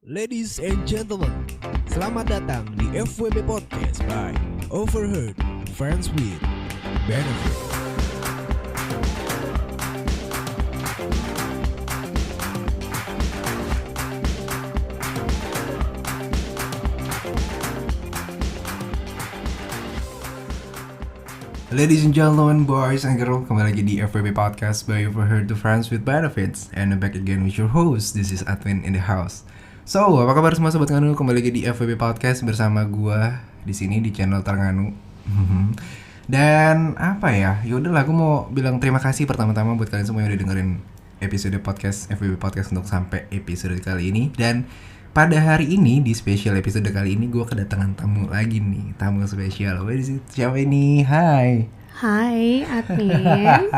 Ladies and gentlemen, selamat datang di FWB Podcast by Overheard Friends with Benefit. Ladies and gentlemen, boys and girls, kembali lagi di FWB Podcast by Overheard Friends with Benefits. And I'm back again with your host, this is Adwin in the house. So, apa kabar semua sobat Nganu? Kembali lagi di FWB Podcast bersama gua di sini di channel Ternganu. Dan apa ya? Yaudahlah, aku mau bilang terima kasih pertama-tama buat kalian semua yang udah dengerin episode podcast FWB Podcast untuk sampai episode kali ini. Dan pada hari ini, di special episode kali ini, gue kedatangan tamu lagi nih. Tamu spesial. Siapa ini? Hai. Hai, Admin.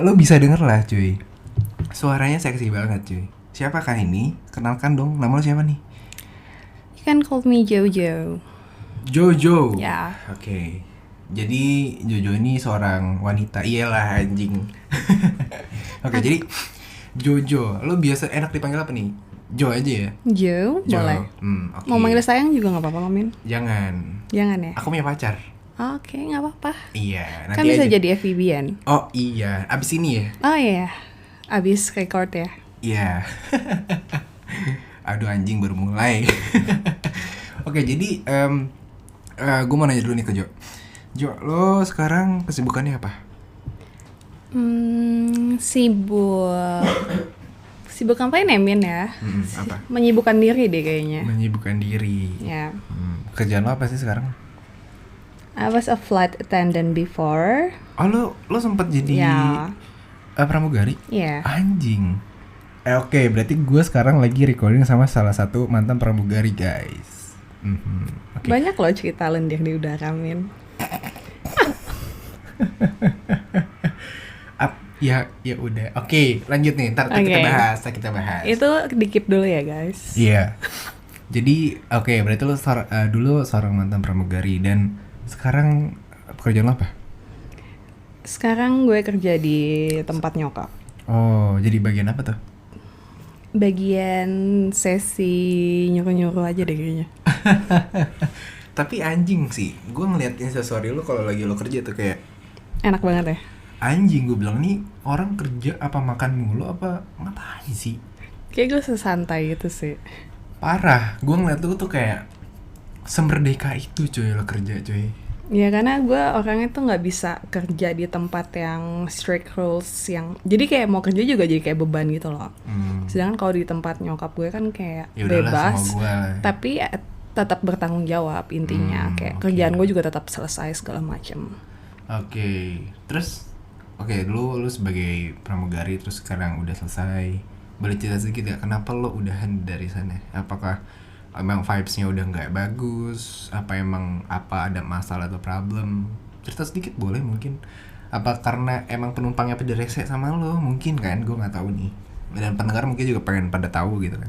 Lo bisa denger lah cuy. Suaranya seksi banget cuy. Siapakah ini? Kenalkan dong, nama lo siapa nih? You can call me Jojo. Jojo. Ya. Oke. Jadi Jojo ini seorang wanita. Iyalah anjing. Oke, jadi Jojo, lo biasa enak dipanggil apa nih? Jo aja ya? Jo, boleh. Okay. Mau manggil sayang juga gak apa-apa, Min? Jangan Ya? Aku punya pacar. Oke, gak apa-apa. Iya, nanti Kan bisa aja. jadi FVB-an. Oh iya, abis ini ya? Oh iya, abis record ya? Iya. Aduh anjing baru mulai. Oke, jadi gue mau nanya dulu nih ke Jo. Jo, lo sekarang kesibukannya apa? Sibuk ngapain ya, Min ya? Apa? Menyibukkan diri deh kayaknya. Menyibukkan diri. Ya. Kerjaan lo apa sih sekarang? I was a flight attendant before. Oh, lo sempat jadi pramugari? Iya. Anjing. Oke, berarti gue sekarang lagi recording sama salah satu mantan pramugari, guys. Okay. Banyak loh cerita lendir di udara, Min. Ya udah. Oke, lanjut nih. Ntar kita bahas. Itu di-keep dulu ya, guys. Iya. Jadi, berarti lo dulu seorang mantan pramugari dan sekarang pekerjaan lo apa? Sekarang gue kerja di tempat nyokap. Oh, jadi bagian apa tuh? Bagian sesi nyuruh-nyuruh aja deh kayaknya. Tapi anjing sih, gue ngeliat instastory lo kalau lagi lo kerja tuh kayak enak banget ya. Anjing, gue bilang nih orang kerja apa makan mulu apa ngapain sih? Kayak gue sesantai gitu sih. Parah, gue ngeliat tuh kayak semerdeka itu cuy lo kerja cuy. Ya karena gue orangnya tuh nggak bisa kerja di tempat yang strict rules yang jadi kayak mau kerja juga jadi kayak beban gitu loh. Sedangkan kalau di tempat nyokap gue kan kayak Yaudahlah, bebas, tapi tetap bertanggung jawab intinya. Kayak kerjaan gue juga tetap selesai segala macem. Terus dulu lu sebagai pramugari terus sekarang udah selesai. Boleh cerita sedikit gak kenapa lo udahan dari sana? Apakah emang vibes-nya udah nggak bagus? Apa ada masalah atau problem? Cerita sedikit boleh mungkin. Apa karena emang penumpangnya pada rese sama lo? Mungkin kan, gue nggak tahu nih. Dan pendengar mungkin juga pengen pada tahu gitu kan.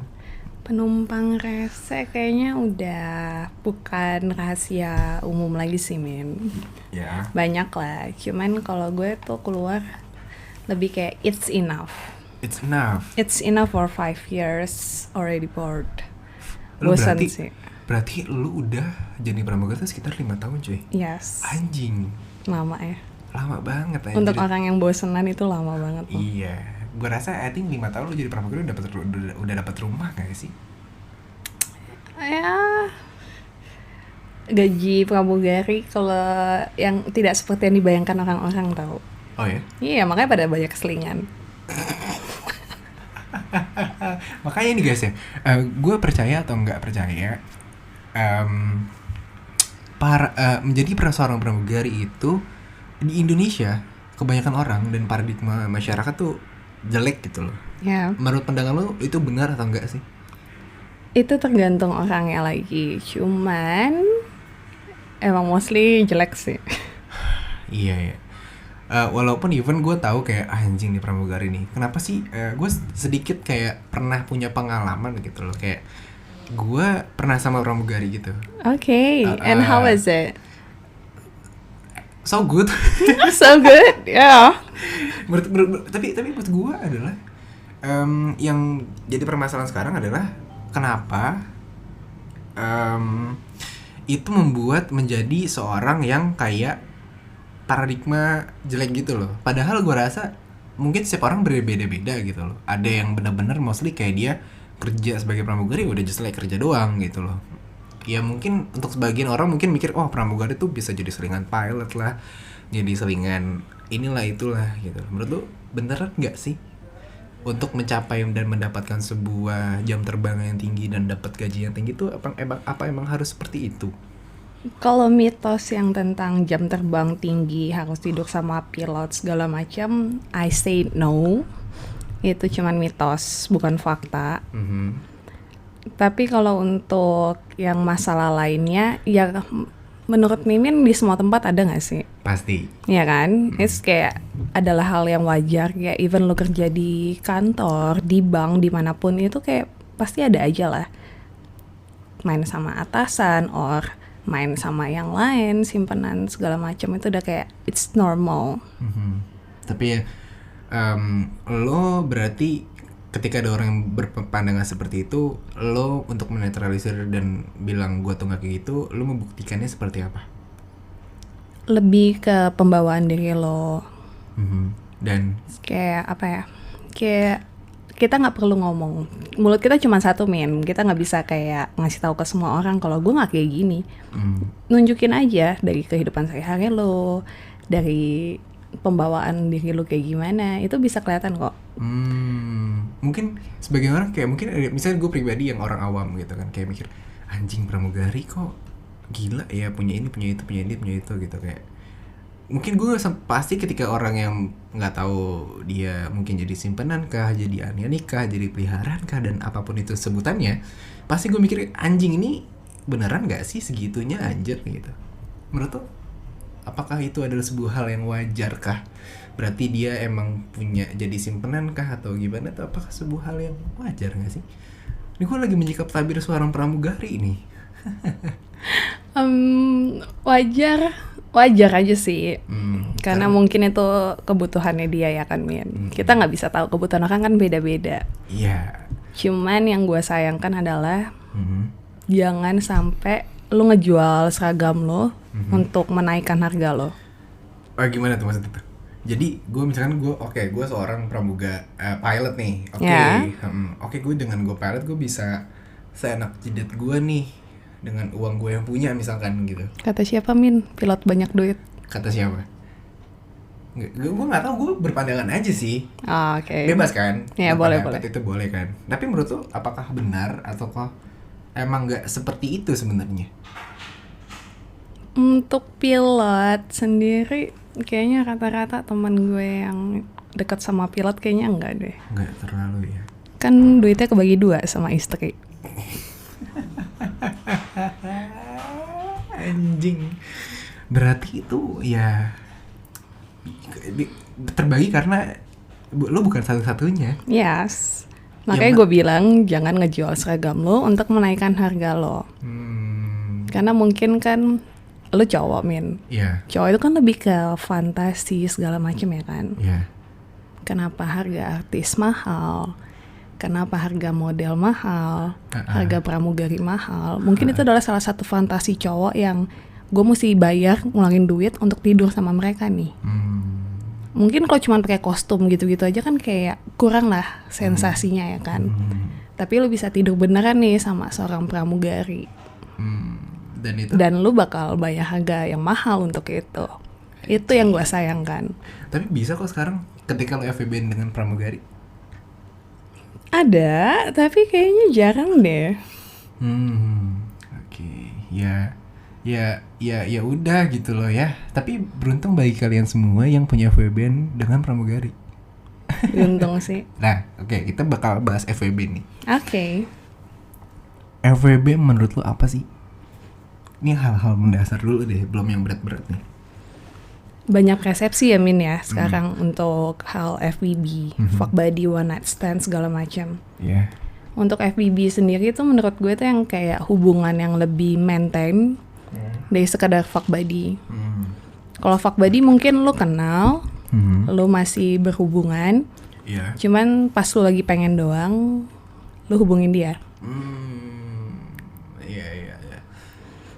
Penumpang rese kayaknya udah bukan rahasia umum lagi sih, Min. Ya. Banyak lah, cuman kalau gue tuh keluar lebih kayak it's enough. It's enough. It's enough for 5 years already bored. Lu Bosan sih. Berarti lu udah jadi pramugari sekitar 5 tahun cuy. Yes. Anjing. Lama ya. Lama banget anjir. Untuk orang yang bosenan itu lama banget loh. Iya. Gue rasa I think 5 tahun lu jadi pramugari udah dapat rumah gak sih? Ya. Gaji pramugari kalau yang tidak seperti yang dibayangkan orang-orang tahu. Oh ya? Iya, makanya pada banyak keselingan. Makanya nih guys ya, gue percaya atau nggak percaya, menjadi seorang pramugari itu di Indonesia kebanyakan orang dan paradigma masyarakat tuh jelek gitu loh. Ya. Menurut pandangan lo itu benar atau enggak sih? Itu tergantung orangnya lagi. Cuman emang mostly jelek sih. Iya. Walaupun even gue tahu kayak anjing nih pramugari nih. Kenapa sih? Gue sedikit kayak pernah punya pengalaman gitu loh. Kayak gue pernah sama pramugari gitu. Okay. And how is it? So good. So good. Yeah. Tapi menurut gue adalah Yang jadi permasalahan sekarang adalah kenapa itu membuat menjadi seorang yang kayak paradigma jelek gitu loh. Padahal gue rasa mungkin setiap orang berbeda-beda gitu loh. Ada yang benar-benar mostly kayak dia kerja sebagai pramugari udah just like kerja doang gitu loh. Ya mungkin untuk sebagian orang mungkin mikir oh pramugari tuh bisa jadi selingan pilot lah, jadi selingan inilah itulah gitu. Menurut lu beneran nggak sih untuk mencapai dan mendapatkan sebuah jam terbang yang tinggi dan dapat gaji yang tinggi tuh apa emang harus seperti itu? Kalau mitos yang tentang jam terbang tinggi harus tidur sama pilot segala macam, I say no. Itu cuman mitos, bukan fakta. Tapi kalau untuk yang masalah lainnya, ya menurut Mimin di semua tempat ada nggak sih? Pasti. Ya kan? It's kayak adalah hal yang wajar. Kayak even lo kerja di kantor, di bank, dimanapun itu kayak pasti ada aja lah. Main sama atasan, or main sama yang lain, simpenan segala macam itu udah kayak it's normal. Tapi ya lo berarti ketika ada orang yang berpandangan seperti itu, lo untuk menetralisir dan bilang gue tuh nggak kayak gitu, lo membuktikannya seperti apa? Lebih ke pembawaan diri lo. Dan Kayak apa ya? Kayak kita nggak perlu ngomong. Mulut kita cuma satu, Min. Kita nggak bisa kayak ngasih tahu ke semua orang kalau gue nggak kayak gini. Nunjukin aja dari kehidupan sehari-hari lo, dari pembawaan diri lo kayak gimana, itu bisa kelihatan kok. Mungkin sebagian orang kayak mungkin misalnya gue pribadi yang orang awam gitu kan kayak mikir anjing pramugari kok gila ya punya ini punya itu punya ini punya itu gitu kayak mungkin gue pasti ketika orang yang nggak tahu dia mungkin jadi simpenan kah jadi ania nikah jadi peliharaan kah dan apapun itu sebutannya pasti gue mikir anjing ini beneran nggak sih segitunya anjir gitu. Menurut lo apakah itu adalah sebuah hal yang wajar kah? Berarti dia emang punya jadi simpenan kah atau gimana? Atau apakah sebuah hal yang wajar nggak sih? Ini gue lagi menyikap tabir seorang pramugari nih. Wajar aja sih. Karena mungkin itu kebutuhannya dia ya kan, Min. Kita nggak bisa tahu kebutuhan orang kan beda-beda. Iya. Cuman yang gue sayangkan adalah jangan sampai lu ngejual seragam lo untuk menaikkan harga lo. Gimana tuh maksudnya tuh? Jadi gue misalkan gue seorang pilot nih. Oke, gue dengan gue pilot gue bisa seenak jidat gue nih dengan uang gue yang punya misalkan gitu. Kata siapa, Min? Pilot banyak duit. Kata siapa? Gue nggak tahu, gue berpandangan aja sih. Oke. Bebas kan? Ya, boleh. Itu boleh kan? Tapi menurut lo apakah benar ataukah emang nggak seperti itu sebenarnya? Untuk pilot sendiri kayaknya rata-rata teman gue yang dekat sama pilot kayaknya enggak deh. Enggak terlalu ya. Kan duitnya kebagi 2 sama istri. Anjing. Berarti itu ya terbagi karena lo bukan satu-satunya. Yes. Makanya gue bilang jangan ngejual seragam lo untuk menaikkan harga lo. Karena mungkin kan lo cowok, Min. Iya. Cowok itu kan lebih ke fantasi segala macam ya kan. Iya. Kenapa harga artis mahal? Kenapa harga model mahal? Harga pramugari mahal? Mungkin itu adalah salah satu fantasi cowok yang gue mesti bayar ngulangin duit untuk tidur sama mereka nih. Mungkin kalau cuma pakai kostum gitu-gitu aja kan kayak kurang lah sensasinya ya kan. Tapi lu bisa tidur beneran nih sama seorang pramugari. Dan lu bakal bayar harga yang mahal untuk itu. Itu yang gue sayangkan. Tapi bisa kok sekarang ketika lo FWB dengan pramugari? Ada, tapi kayaknya jarang deh. Oke. Ya udah gitu loh ya. Tapi beruntung bagi kalian semua yang punya FWB dengan pramugari. Beruntung sih. Nah, oke, kita bakal bahas FWB nih. Oke. FWB menurut lo apa sih? Ini hal-hal mendasar dulu deh, belum yang berat-berat nih. Banyak resepsi ya, Min ya sekarang untuk hal FWB, fuck buddy, one night stand segala macam. Iya. Untuk FWB sendiri itu menurut gue tuh yang kayak hubungan yang lebih maintain dari sekadar fuck buddy. Kalau fuck buddy mungkin lo kenal, lo masih berhubungan, Iya. Cuman pas lu lagi pengen doang, lu hubungin dia. Iya.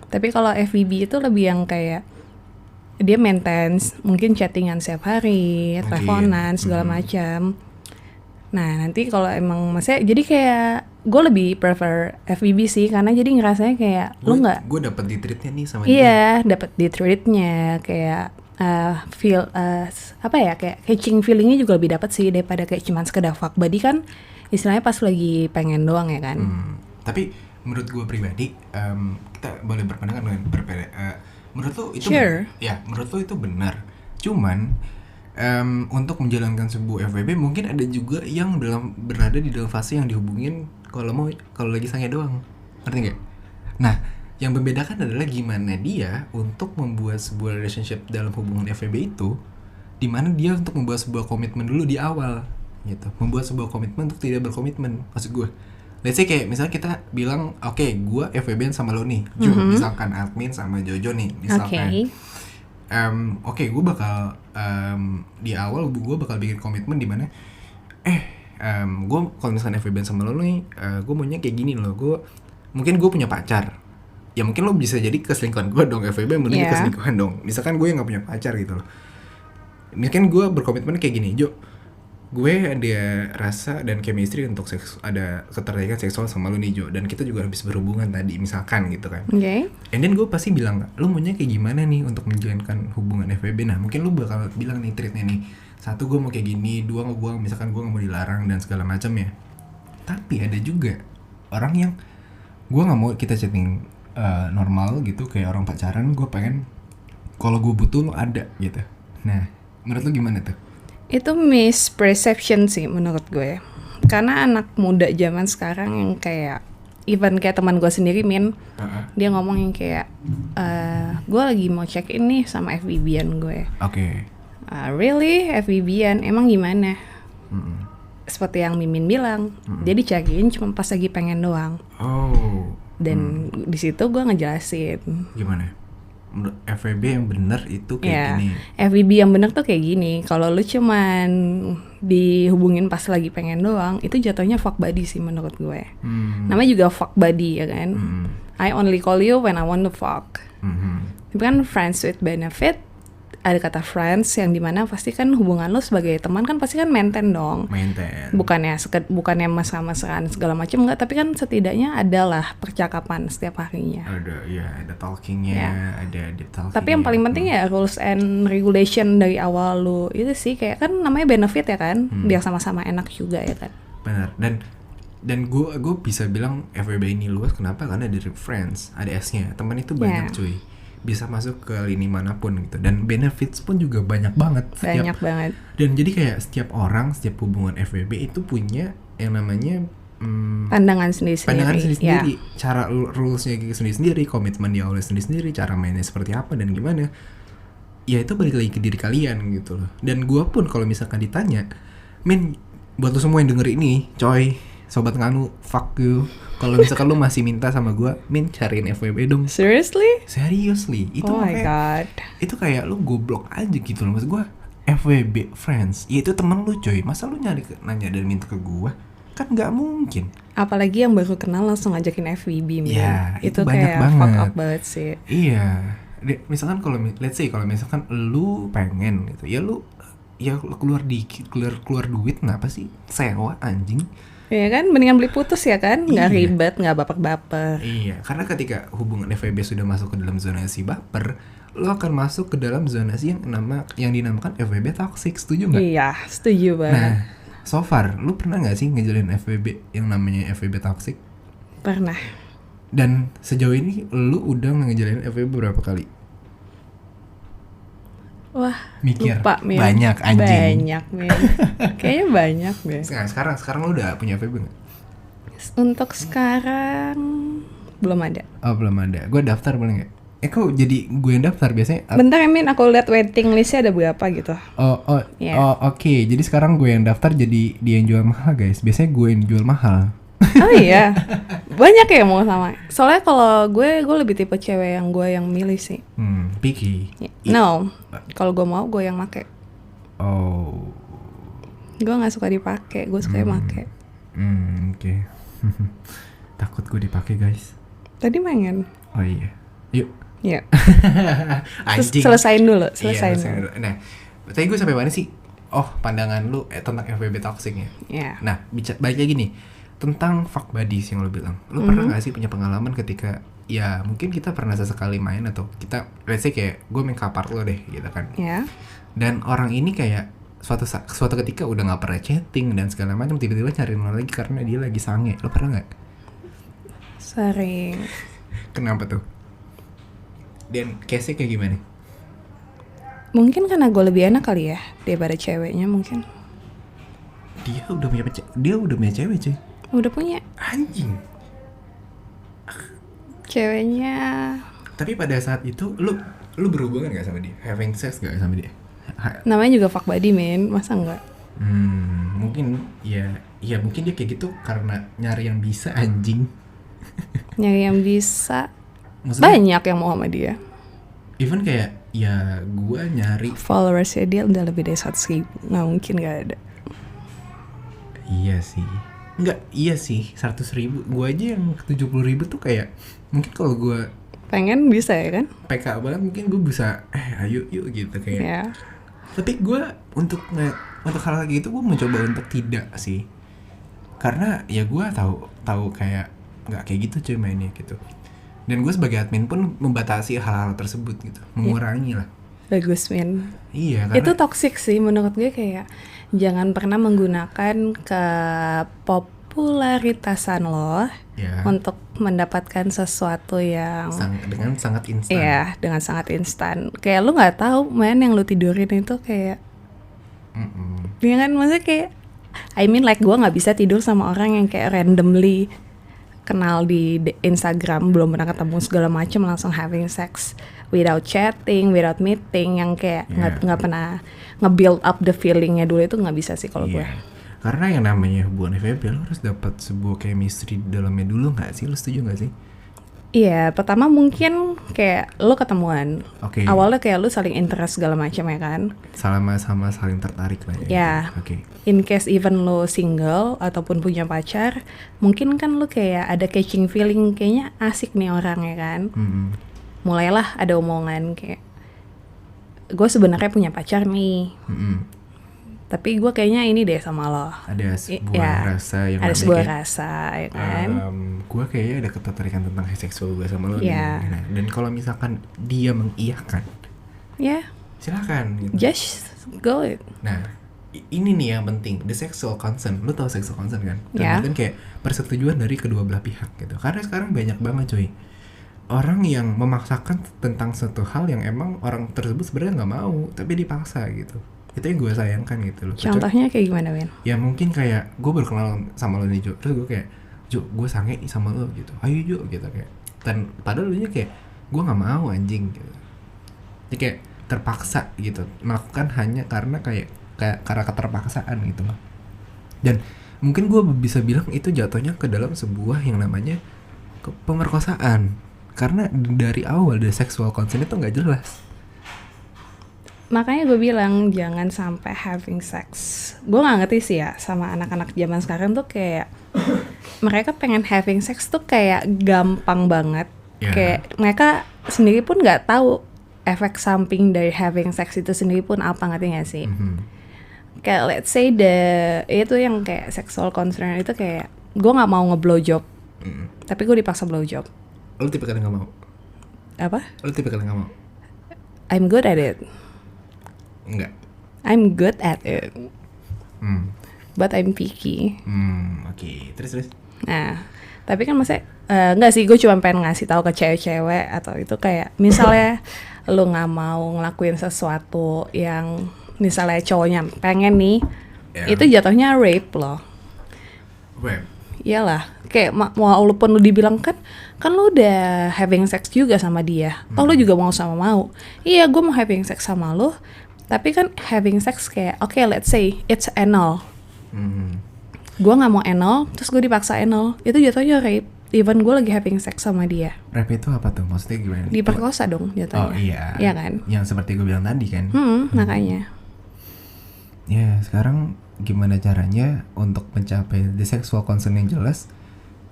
Tapi kalau FWB itu lebih yang kayak dia maintenance, mungkin chattingan setiap hari, teleponan segala macam. Nah nanti kalau emang maksudnya jadi kayak gue lebih prefer FWB sih, karena jadi ngerasanya kayak lu nggak. Gue dapet di treatnya nih sama dia. Iya, dapat di treatnya kayak feel apa ya, kayak catching feelingnya juga lebih dapat sih daripada kayak cuman sekedar fuck buddy kan istilahnya pas lagi pengen doang ya kan. Tapi menurut gue pribadi, kita boleh berpandangan dengan berbeda. Menurut lo itu Sure. ya, menurut lo itu benar. Cuman untuk menjalankan sebuah FWB mungkin ada juga yang berada di dalam fase yang dihubungin kalau lagi sange doang. Ngerti nggak? Nah, yang membedakan adalah gimana dia untuk membuat sebuah relationship dalam hubungan FWB itu, di mana dia untuk membuat sebuah komitmen dulu di awal gitu. Membuat sebuah komitmen untuk tidak berkomitmen. Maksud gue, let's say kayak misalnya kita bilang, oke, gue FWB sama lo nih, misalkan admin sama Jojo nih, misalkan. Oke, gue bakal di awal gue bakal bikin komitmen di mana, gue kalau misalkan FWB sama lo nih, gue maunya kayak gini loh. Mungkin gue punya pacar, ya mungkin lo bisa jadi keselingkuhan gue dong, FWB mending keselingkuhan dong. Misalkan gue yang nggak punya pacar gitu loh, mungkin gue berkomitmen kayak gini, Jo, gue ada rasa dan chemistry untuk ada ketertarikan seksual sama lo nih Jo, dan kita juga habis berhubungan tadi misalkan gitu kan. And then gue pasti bilang, lo maunya kayak gimana nih untuk menjalankan hubungan FWB. Nah mungkin lo bakal bilang nih treatnya nih, 1 gue mau kayak gini, 2 gue misalkan gue nggak mau dilarang dan segala macam ya. Tapi ada juga orang yang gue nggak mau kita chatting normal gitu kayak orang pacaran, gue pengen kalau gue butuh lo ada gitu. Nah menurut lo gimana tuh? Itu misperception sih menurut gue. Karena anak muda zaman sekarang yang kayak even kayak teman gue sendiri dia ngomong yang kayak gue lagi mau check in nih sama FWB-an gue. Oke. Really? FWB-an? Emang gimana? Seperti yang Mimin bilang, dia dicariin cuma pas lagi pengen doang. Dan di situ gue ngejelasin gimana FWB yang bener itu kayak gini. FWB yang bener tuh kayak gini. Kalau lu cuman dihubungin pas lagi pengen doang, itu jatuhnya fuck buddy sih menurut gue. Namanya juga fuck buddy ya kan. I only call you when I want to fuck. Tapi kan friends with benefit, ada kata friends yang dimana pasti kan hubungan lo sebagai teman kan pasti kan maintain dong. Bukannya mesra-mesraan segala macam enggak, tapi kan setidaknya adalah percakapan setiap harinya. Ada talkingnya, ada deep talking. Tapi yang paling penting ya rules and regulation dari awal lo itu sih, kayak kan namanya benefit ya kan, biar sama-sama enak juga ya kan. Benar. Dan gue bisa bilang FWB ini luas kenapa? Karena dari friends, ada S-nya. Teman itu banyak cuy. Bisa masuk ke lini manapun gitu, dan benefits pun juga banyak banget. Banget. Dan jadi kayak setiap hubungan FWB itu punya yang namanya pandangan sendiri-sendiri. Cara rulesnya sendiri-sendiri, komitmen di awalnya sendiri-sendiri, cara mainnya seperti apa dan gimana. Ya itu balik lagi ke diri kalian gitu loh. Dan gue pun kalau misalkan ditanya, buat lo semua yang denger ini, coy, sobat nganu, fuck you. Kalau misalkan lu masih minta sama gue, cariin FWB dong. Seriously? Itu oh my god. Itu kayak lu goblok aja gitu loh. Maksud gue, FWB friends, ya itu temen lu coy. Masa lu nanya dan minta ke gue? Kan gak mungkin. Apalagi yang baru kenal langsung ngajakin FWB. Ya, itu kayak banyak banget. Fuck up banget sih. Iya. Misalkan let's say kalau misalkan lu pengen gitu, ya lu keluar duit, kenapa sih sewa anjing? Iya kan, mendingan beli putus ya kan, nggak ribet, nggak baper-baper. Iya, karena ketika hubungan FWB sudah masuk ke dalam zonasi baper, lo akan masuk ke dalam zonasi yang dinamakan FWB toxic, setuju nggak? Iya, setuju banget. Nah, so far, lo pernah nggak sih ngejalin FWB yang namanya FWB toxic? Pernah. Dan sejauh ini lo udah ngejalin FWB berapa kali? Wah, mikir lupa, banyak anjing. Banyak, kayaknya banyak deh. Sekarang lo udah punya FWB nggak? Untuk sekarang belum ada. Oh belum ada. Gue daftar boleh nggak? Kok jadi gue yang daftar biasanya? Bentar aku lihat waiting listnya ada berapa gitu. Oke. Jadi sekarang gue yang daftar, jadi dia yang jual mahal guys. Biasanya gue yang jual mahal. Oh iya, banyak ya mau sama. Soalnya kalau gue lebih tipe cewek yang gue yang milih sih. Picky. No, kalau gue mau gue yang make. Oh. Gue nggak suka dipakai, gue suka make. Oke. Takut gue dipakai guys. Tadi pengen. Oh iya. Yuk. Ya. Anjing. Selesain dulu. Iya, dulu. Nah, tadi gue sampai mana sih? Oh, pandangan lu tentang FWB toxic ya. Yeah. Nah, balik lagi nih tentang fuck buddies yang lu bilang. Lu pernah nggak sih punya pengalaman ketika ya mungkin kita pernah sesekali main atau kita let's say kayak gue main kapart lo deh gitu kan. Ya. Dan orang ini kayak suatu ketika udah nggak pernah chatting dan segala macam tiba-tiba nyariin lo lagi karena dia lagi sange. Lo pernah nggak? Sering. Kenapa tuh? Dan case-nya kayak gimana? Mungkin karena gue lebih enak kali ya daripada ceweknya mungkin. Dia udah punya cewek cuy. Udah punya. Anjing. Ceweknya. Tapi pada saat itu lu berhubungan gak sama dia? Having sex gak sama dia? Namanya juga fuck buddy men, masa enggak? Mungkin ya mungkin dia kayak gitu karena nyari yang bisa anjing. Nyari yang bisa. Maksudnya, banyak yang mau sama dia. Even kayak ya gue nyari followersnya dia udah lebih dari 100,000. Nggak mungkin gak ada. Iya sih. 100,000. Gue aja yang 70,000 tuh kayak mungkin kalau gue pengen bisa ya kan? PK banget mungkin gue bisa ayo yuk gitu kayak. Yeah. Tapi gue untuk hal kayak gitu gue mencoba untuk tidak sih. Karena ya gue tahu kayak nggak kayak gitu cuy mainnya gitu. Dan gue sebagai admin pun membatasi hal-hal tersebut gitu, mengurangi lah. Bagus men. Iya karena itu toxic sih menurut gue, kayak jangan pernah menggunakan kepopularitasan lo untuk mendapatkan sesuatu yang dengan sangat instan. Iya, dengan sangat instan. Kayak lu nggak tahu men yang lu tidurin itu kayak, ya kan, maksudnya kayak, I mean like gue nggak bisa tidur sama orang yang kayak randomly kenal di Instagram, belum pernah ketemu segala macam langsung having sex without chatting, without meeting, yang kayak nggak pernah nge-build up the feelingnya dulu, itu nggak bisa sih kalau gue. Karena yang namanya hubungan FWB lo harus dapat sebuah chemistry di dalamnya dulu nggak sih? Lo setuju nggak sih? Iya, pertama mungkin kayak lo ketemuan. Okay. Awalnya kayak lo saling interest segala macam ya kan? Sama saling tertarik lah ya. Ya. Oke. In case even lo single ataupun punya pacar, mungkin kan lo kayak ada catching feeling, kayaknya asik nih orang ya kan? Mulailah ada omongan kayak, gue sebenarnya punya pacar nih. Tapi gue kayaknya ini deh sama lo. Ada sebuah rasa yang ada sebuah rasa ya kan. Gue kayaknya ada ketertarikan tentang seksual gue sama lo nih. Nah, dan kalau misalkan dia mengiyakan, silakan. Gitu. Just go it. Nah, ini nih yang penting, the sexual consent. Lo tau sexual consent kan? Dan kayak persetujuan dari kedua belah pihak gitu. Karena sekarang banyak banget cuy orang yang memaksakan tentang suatu hal yang emang orang tersebut sebenarnya nggak mau, tapi dipaksa gitu. Itu yang gue sayangkan gitu loh. Contohnya kayak gimana, Ben? Ya mungkin kayak gue baru kenal sama lo nih Jo, terus gue kayak, Jo, gue sange nih sama lo gitu, ayo Jo gitu kayak. Dan padahal lo nya kayak, gue nggak mau anjing gitu. Jadi kayak terpaksa gitu, melakukan hanya karena kayak karena keterpaksaan gitu loh. Dan mungkin gue bisa bilang itu jatuhnya ke dalam sebuah yang namanya pemerkosaan. Karena dari awal the sexual consent itu nggak jelas. Makanya gue bilang jangan sampai having sex. Gue nggak ngerti sih ya sama anak-anak zaman sekarang tuh kayak mereka pengen having sex tuh kayak gampang banget. Kayak mereka sendiri pun nggak tahu efek samping dari having sex itu sendiri pun apa, ngerti nggak sih? Kayak let's say itu yang kayak sexual concern itu kayak gue nggak mau nge-blowjob, tapi gue dipaksa blowjob. Lo tipe kali nggak mau? Apa? Lo tipe kali nggak mau? I'm good at it. Enggak. I'm good at it. But I'm picky. Oke. Terus. Nah, tapi kan maksudnya enggak sih, gue cuma pengen ngasih tahu ke cewek-cewek atau itu kayak misalnya lu nggak mau ngelakuin sesuatu yang misalnya cowoknya pengen nih, itu jatuhnya rape loh. Rape. Iyalah, kayak walaupun lu dibilang kan lu udah having sex juga sama dia, lu juga mau sama mau. Iya, gue mau having sex sama lu. Tapi kan having sex kayak, okay, let's say it's anal. Gue gak mau anal, terus gue dipaksa anal. Itu jatuhnya rape, even gue lagi having sex sama dia. Rape itu apa tuh? Maksudnya gimana? Diperkosa dong jatuhnya. Oh iya. Iya kan? Yang seperti gue bilang tadi kan. Makanya. Ya sekarang gimana caranya untuk mencapai the sexual consent yang jelas,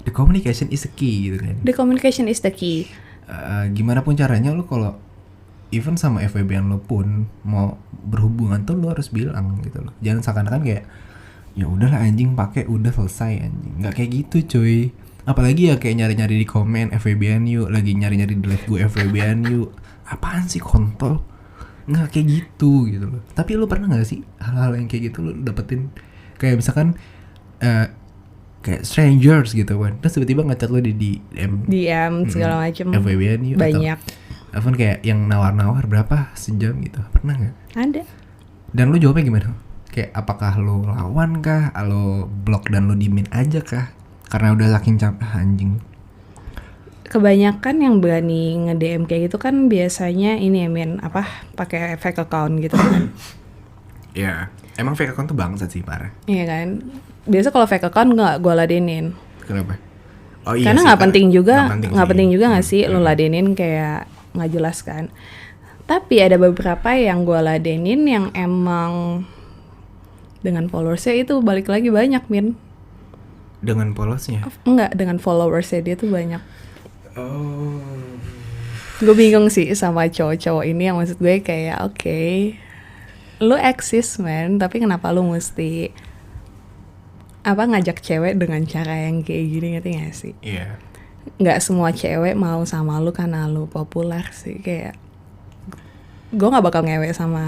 the communication is the key gitu kan. The communication is the key. Gimana pun caranya lo kalau even sama FWB-an lo pun mau berhubungan tuh lo harus bilang gitu loh. Jangan seakan-akan kayak ya udahlah anjing pakai udah selesai anjing. Nggak kayak gitu cuy. Apalagi ya kayak nyari-nyari di komen FWB-an yuk, lagi nyari-nyari di live gue FWB-an yuk. Apaan sih kontol? Nggak kayak gitu loh. Tapi lo pernah nggak sih hal-hal yang kayak gitu lo dapetin? Kayak misalkan kayak strangers gitu kan, terus tiba-tiba ngechat lo di DM segala macem. FWB-an yuk. Banyak. Atau kayak yang nawar-nawar berapa sejam gitu, pernah nggak? Ada. Dan lo jawabnya gimana? Kayak apakah lo lawan kah? Lo blok dan lo dimin aja kah? Karena udah saking capek anjing. Kebanyakan yang berani nge-DM kayak gitu kan biasanya ini ya men, pakai fake account gitu kan. Ya, emang fake account tuh bangsat sih parah. Iya kan. Biasa kalau fake account nggak gue ladenin. Kenapa? Oh iya. Karena nggak penting juga, nggak penting juga nggak sih lo ladenin kayak nggak jelas kan. Tapi ada beberapa yang gue ladenin yang emang dengan followersnya itu balik lagi banyak min. Dengan polosnya? Enggak, dengan followersnya dia tuh banyak. Oh. Gue bingung sih sama cowok-cowok ini yang maksud gue kayak oke, lu eksis man, tapi kenapa lu mesti ngajak cewek dengan cara yang kayak gini, ngerti gak sih? Iya. Nggak semua cewek mau sama lu karena lu populer sih. Kayak gue nggak bakal ngewe sama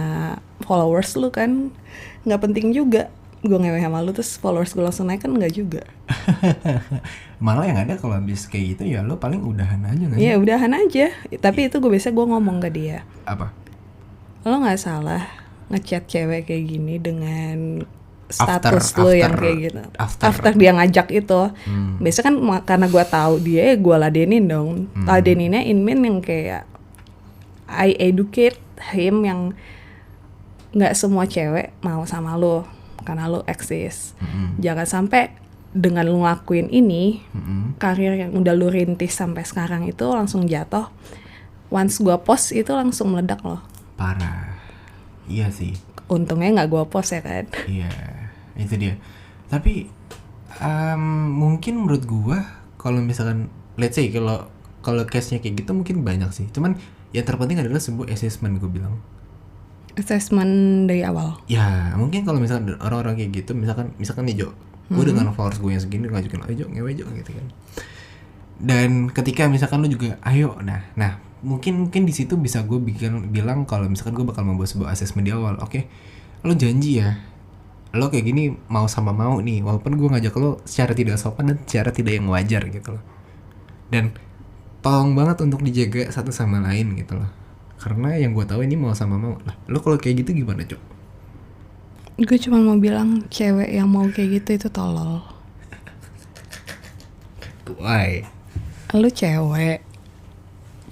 followers lu kan, nggak penting juga gue ngewe sama lu terus followers gue langsung naik kan, nggak juga. Malah yang ada kalau habis kayak gitu ya lo paling udahan aja nggak sih? Iya udahan aja. Tapi itu gue ngomong ke dia, Apa? lo nggak salah ngechat cewek kayak gini dengan status lo yang kayak gitu. After dia ngajak itu, biasa kan karena gue tahu dia, gue ladenin dong. Ladeninnya in mean yang kayak I educate him yang nggak semua cewek mau sama lo karena lo eksis. Jangan sampai dengan lo ngelakuin ini, karir yang udah lo rintis sampai sekarang itu langsung jatuh. Once gue post itu langsung meledak loh. Parah. Iya sih. Untungnya nggak gue post ya kan. Iya, itu dia. Tapi mungkin menurut gue kalau misalkan let's say kalau case-nya kayak gitu mungkin banyak sih. Cuman yang terpenting adalah sebuah assessment gue bilang. Assessment dari awal. Ya, mungkin kalau misalkan orang-orang kayak gitu, misalkan nih Jo, gue dengan followers gue yang segini ngajukin, ayo Jo, ngewe Jo gitu kan. Dan ketika misalkan lo juga, ayo, nah mungkin di situ bisa gue bilang kalau misalkan gue bakal membuat sebuah assessment di awal. Oke, lo janji ya, lo kayak gini mau sama mau nih, walaupun gue ngajak lo secara tidak sopan dan secara tidak yang wajar gitu loh. Dan tolong banget untuk dijaga satu sama lain gitu loh. Karena yang gue tahu ini mau sama mau lah. Lo kalau kayak gitu gimana Cok? Gue cuma mau bilang cewek yang mau kayak gitu itu tolol. Why? Lu cewek,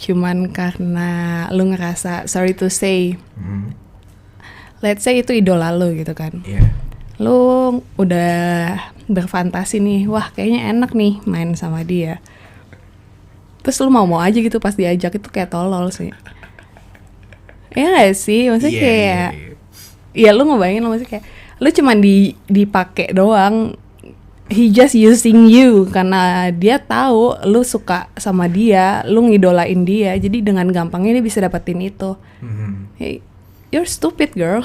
cuman karena lu ngerasa sorry to say, let's say itu idola lu gitu kan. Iya. Lu udah berfantasi nih, wah kayaknya enak nih main sama dia. Terus lu mau aja gitu pas diajak, itu kayak tolol sih. Iya gak sih? Maksudnya kayak ya lu ngebayangin, maksudnya kayak lu cuman dipakai doang. He just using you karena dia tahu lu suka sama dia, lu ngidolain dia. Jadi dengan gampangnya dia bisa dapetin itu. Hey, you're stupid girl.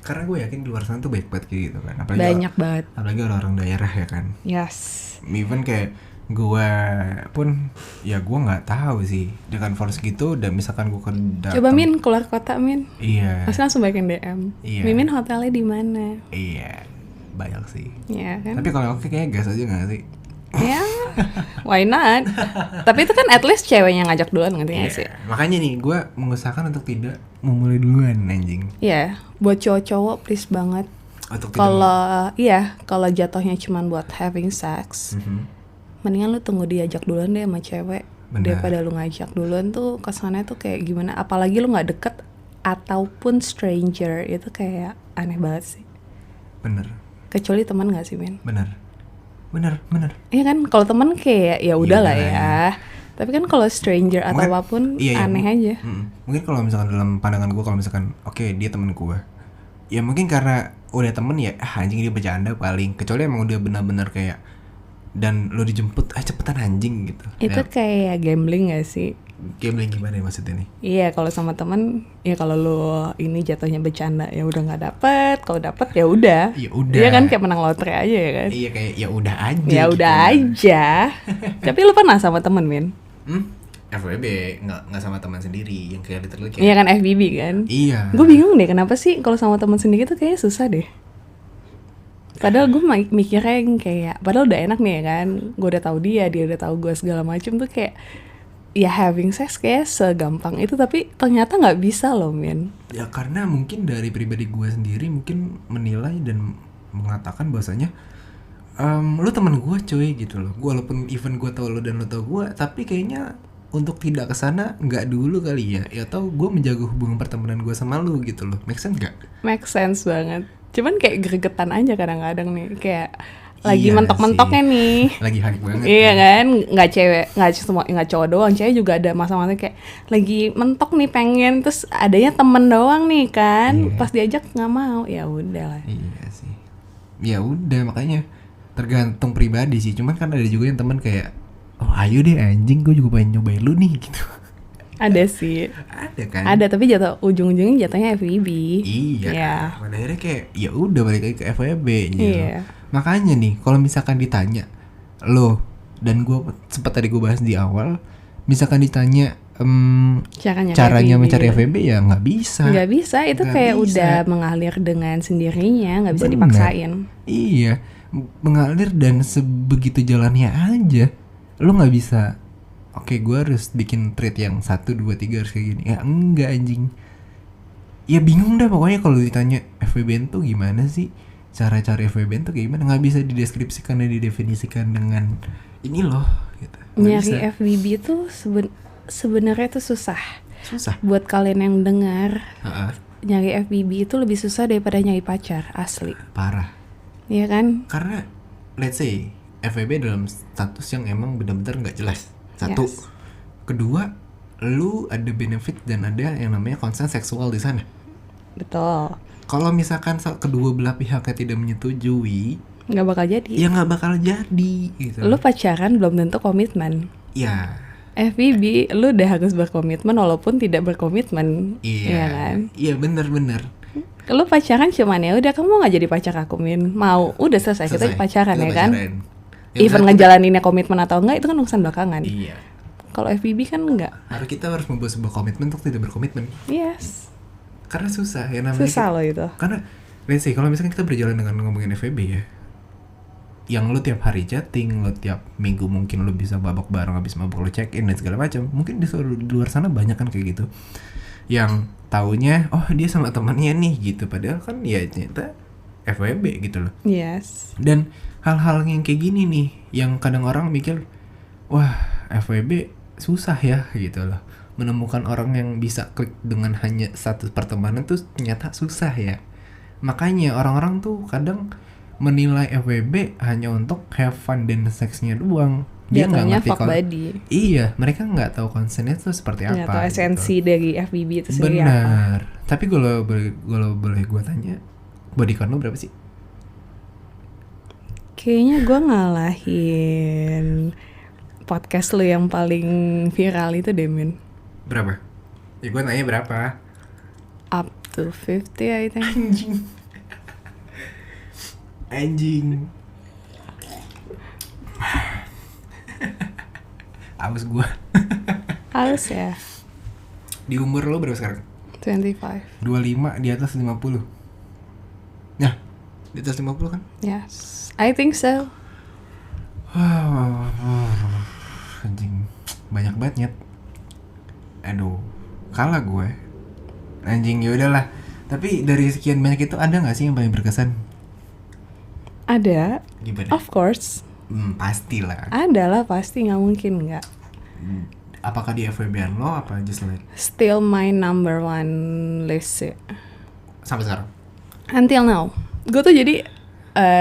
Karena gue yakin di luar sana tuh baik banget kayak gitu kan. Banyak banget. Apalagi orang-orang daerah ya kan. Yes. Even kayak gue pun ya gue nggak tahu sih dengan force gitu. Dan misalkan gue coba Min keluar kota Min. Iya. Pasti langsung bikin DM. Iya. Mimin hotelnya di mana? Iya. Banyak sih. Iya kan. Tapi kalau oke kayaknya gas aja nggak sih? Ya, why not? Tapi itu kan at least ceweknya ngajak duluan, ngerti gak sih? Makanya nih gue mengusahakan untuk tidak memulai duluan anjing. Iya, buat cowok-cowok please banget. Kalau jatuhnya cuman buat having sex, mendingan lu tunggu diajak duluan deh sama cewek. Daripada lu ngajak duluan tuh kesannya tuh kayak gimana. Apalagi lu gak deket ataupun stranger, itu kayak aneh banget sih. Bener. Kecuali teman gak sih Min? Bener. Iya kan, kalau teman kayak ya udahlah ya. Tapi kan kalau stranger atau apapun aneh aja. Mungkin kalau misalkan dalam pandangan gue, kalau misalkan oke, dia temen gue, ya mungkin karena udah temen ya anjing dia bercanda paling, kecuali emang udah benar-benar kayak dan lo dijemput cepetan anjing gitu. Itu kayak gambling gak sih? Gambling gimana ya maksudnya nih? Iya, kalau sama teman ya kalau lo ini jatuhnya bercanda ya udah nggak dapet, kalau dapet ya udah. Ya udah. Iya kan kayak menang lotre aja ya kan? Iya kayak ya udah aja. Ya gitu. udah aja. Tapi lo pernah sama temen, Min? FWB nggak sama teman sendiri yang kayak literally kayak. Iya kan FBB kan? Iya. Gue bingung deh kenapa sih kalau sama teman sendiri tuh kayaknya susah deh. Padahal gue mikirnya yang kayak, padahal udah enak nih ya kan, gue udah tahu dia udah tahu gue segala macem tuh kayak, ya having sex kayak segampang itu, tapi ternyata nggak bisa loh, Min. Ya karena mungkin dari pribadi gue sendiri mungkin menilai dan mengatakan bahwasanya lu teman gue cuy gitu loh. Walaupun even gue tau lu dan lu tau gue, tapi kayaknya untuk tidak kesana nggak dulu kali ya. Ya tau gue menjaga hubungan pertemanan gue sama lu gitu loh. Make sense nggak? Make sense banget. Cuman kayak gregetan aja kadang-kadang nih, kayak lagi Iya mentok-mentoknya sih. nih. Lagi hype banget. Iya ya. kan, nggak cowok doang, cewek juga ada masa-masa kayak lagi mentok nih pengen, terus adanya temen doang nih kan, Iya. pas diajak nggak mau, ya udah lah. Iya sih. Ya udah makanya tergantung pribadi sih. Cuman kan ada juga yang teman kayak, oh ayo deh anjing, gue juga pengen nyobain lu nih gitu. Ada sih, Ada kan? ada, tapi ujung-ujungnya jatuhnya FWB. Iya. Iya. Pada akhirnya kayak ya udah balik lagi ke FWB gitu. Iya. Makanya nih kalau misalkan ditanya lo dan gue sempat tadi gue bahas di awal, misalkan ditanya caranya mencari FWB ya nggak bisa. Nggak bisa, itu Nggak kayak bisa. udah mengalir dengan sendirinya, nggak bisa Bener. dipaksain. Iya, mengalir dan sebegitu jalannya aja. Lo nggak bisa. Oke, gue harus bikin treat yang 1, 2, 3 harus kayak gini. Ya enggak anjing. Ya bingung dah pokoknya kalau ditanya FWB tuh gimana sih? Cara-cara FWB tuh kayak gimana? Nggak bisa dideskripsikan dan didefinisikan dengan ini loh. Gitu. Nggak Nyari bisa. FWB tuh sebenarnya tuh susah. Susah. Buat kalian yang dengar, Ha-ha. nyari FWB itu lebih susah daripada nyari pacar asli. Parah. Iya kan? Karena let's say FWB dalam status yang emang benar-benar nggak jelas. Satu. Yes. Kedua, lu ada benefit dan ada yang namanya konsen seksual di sana. Betul. Kalau misalkan kedua belah pihaknya tidak menyetujui, Nggak bakal jadi. ya nggak bakal jadi gitu. Lu pacaran belum tentu komitmen. Ya, FWB lu udah harus berkomitmen walaupun tidak berkomitmen. iya Iya kan? Iya benar-benar. Lu pacaran cuman ya udah, kamu nggak jadi pacar aku, Min. Mau, udah selesai, kita pacaran Kita ya kan? pacaran. Even ngejalaninnya komitmen atau enggak itu kan urusan belakangan. Iya. Kalau FWB kan enggak. Kita harus membuat sebuah komitmen untuk tidak berkomitmen. Yes. Karena susah ya namanya. Susah loh itu. Karena let's say kalau misalkan kita berjalan dengan ngomongin FWB ya, yang lu tiap hari chatting, lu tiap minggu mungkin lu bisa babak bareng, habis mabok lu check in dan segala macam. Mungkin di luar sana banyak kan kayak gitu. Yang taunya oh dia sama temannya nih gitu, padahal kan ya ternyata FWB gitu loh. Yes. Dan hal-hal yang kayak gini nih yang kadang orang mikir wah FWB susah ya gitu loh, menemukan orang yang bisa klik dengan hanya satu pertemanan tuh ternyata susah ya. Makanya orang-orang tuh kadang menilai FWB hanya untuk have fun dan seksnya doang. Dia nggak ngerti fuck buddy. Iya, mereka nggak tahu konsennya tuh seperti apa. Nggak tahu esensi dari FWB itu sendiri apa. Benar. Tapi kalau boleh gue tanya, body count lo berapa sih? Kayaknya gue ngalahin podcast lu yang paling viral itu deh, Min. Berapa? Ya gue nanya berapa? Up to 50 I think. Anjing. Aus gue. Halus ya. Di umur lo berapa sekarang? 25. 25 di atas 50. Nah, di atas 50 kan? Yes. I think so. Anjing. Banyak banget nyet. Aduh, kalah gue. Anjing, ya udahlah. Tapi dari sekian banyak itu ada nggak sih yang paling berkesan? Ada. Gimana? Of course. Pastilah. Ada lah, pasti, nggak mungkin nggak. Apakah di FWB-an lo apa just like Still my number one list sih. sampai sekarang? Until now. Gue tuh jadi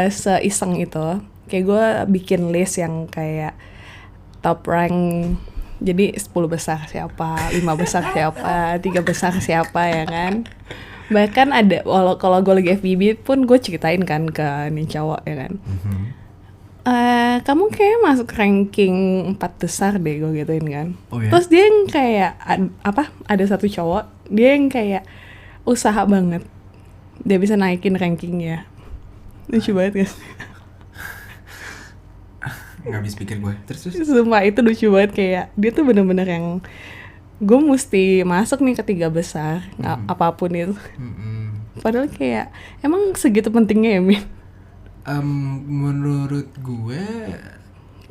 seiseng itu. Kayak gue bikin list yang kayak top rank. Jadi 10 besar siapa, 5 besar siapa, 3 besar siapa ya kan. Bahkan ada, kalau gue lagi FBB pun gue ceritain kan ke nih cowok ya kan. Kamu kayak masuk ranking 4 besar deh, gue gituin kan. Oh, ya? Terus dia yang kayak ada satu cowok, dia yang kayak usaha banget, dia bisa naikin rankingnya. Lucu banget kan. Nggak habis pikir gue. Terus Sumpah itu lucu banget, kayak dia tuh bener-bener yang gue mesti masuk nih ke 3 besar, apapun itu. Padahal kayak emang segitu pentingnya ya, Min? Menurut gue,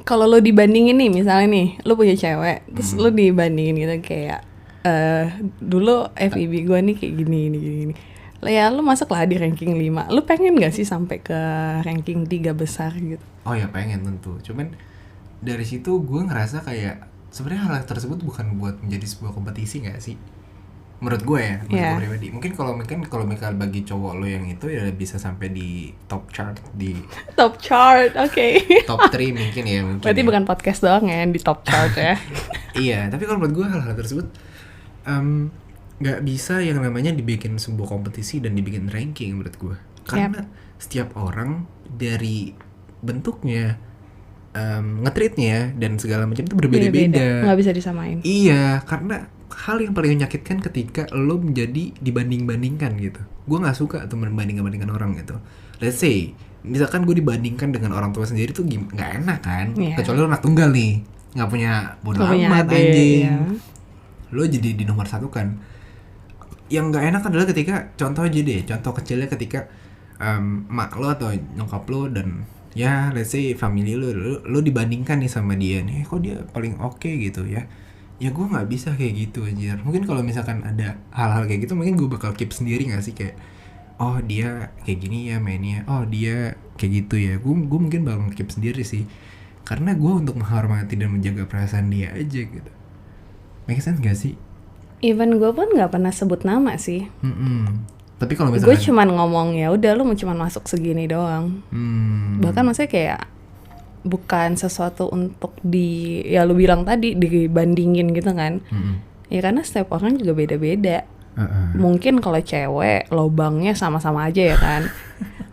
Kalau lo dibandingin nih, misalnya nih, lo punya cewek, terus lo dibandingin gitu kayak, dulu FIB gue nih kayak gini. Ya lo masuk lah di ranking 5. Lo pengen gak sih sampai ke ranking 3 besar gitu? oh ya pengen tentu. Cuman dari situ gue ngerasa kayak sebenarnya hal tersebut bukan buat menjadi sebuah kompetisi nggak sih? Menurut gue ya, gue pribadi. Mungkin kalau misal bagi cowok lo yang itu ya bisa sampai di top chart di Top chart, oke. top 3 mungkin ya. Berarti bukan podcast doang ya yang di top chart ya? Iya, tapi kalau menurut gue hal-hal tersebut nggak bisa yang namanya dibikin sebuah kompetisi dan dibikin ranking menurut gue. Karena setiap orang dari bentuknya, nge-treatnya dan segala macam itu berbeda-beda. Nggak bisa disamain. Iya, karena hal yang paling menyakitkan ketika lo menjadi dibanding-bandingkan gitu. Gue nggak suka tuh membanding-bandingkan orang gitu. Let's say, misalkan gue dibandingkan dengan orang tua sendiri tuh nggak enak kan. Kecuali lo anak tunggal nih, nggak punya bodo amat anjing. Lo jadi di nomor 1 kan. Yang nggak enak adalah ketika contoh kecilnya ketika mak lo atau nyokap lo dan ya let's say family lo dibandingkan nih sama dia nih, kok dia paling oke gitu ya. Ya gue nggak bisa kayak gitu anjir. Mungkin kalau misalkan ada hal-hal kayak gitu mungkin gue bakal keep sendiri nggak sih, kayak oh dia kayak gini ya mainnya, oh dia kayak gitu ya. Gue mungkin bakal keep sendiri sih, karena gue untuk menghormati dan menjaga perasaan dia aja gitu. Make sense gak sih? Even gue pun nggak pernah sebut nama sih. Tapi kalau misalkan gue cuman ngomong ya udah lu cuma masuk segini doang. Bahkan maksudnya kayak bukan sesuatu untuk ya lu bilang tadi dibandingin gitu kan. Ya karena setiap orang juga beda-beda. Mungkin kalau cewek lobangnya sama-sama aja ya kan.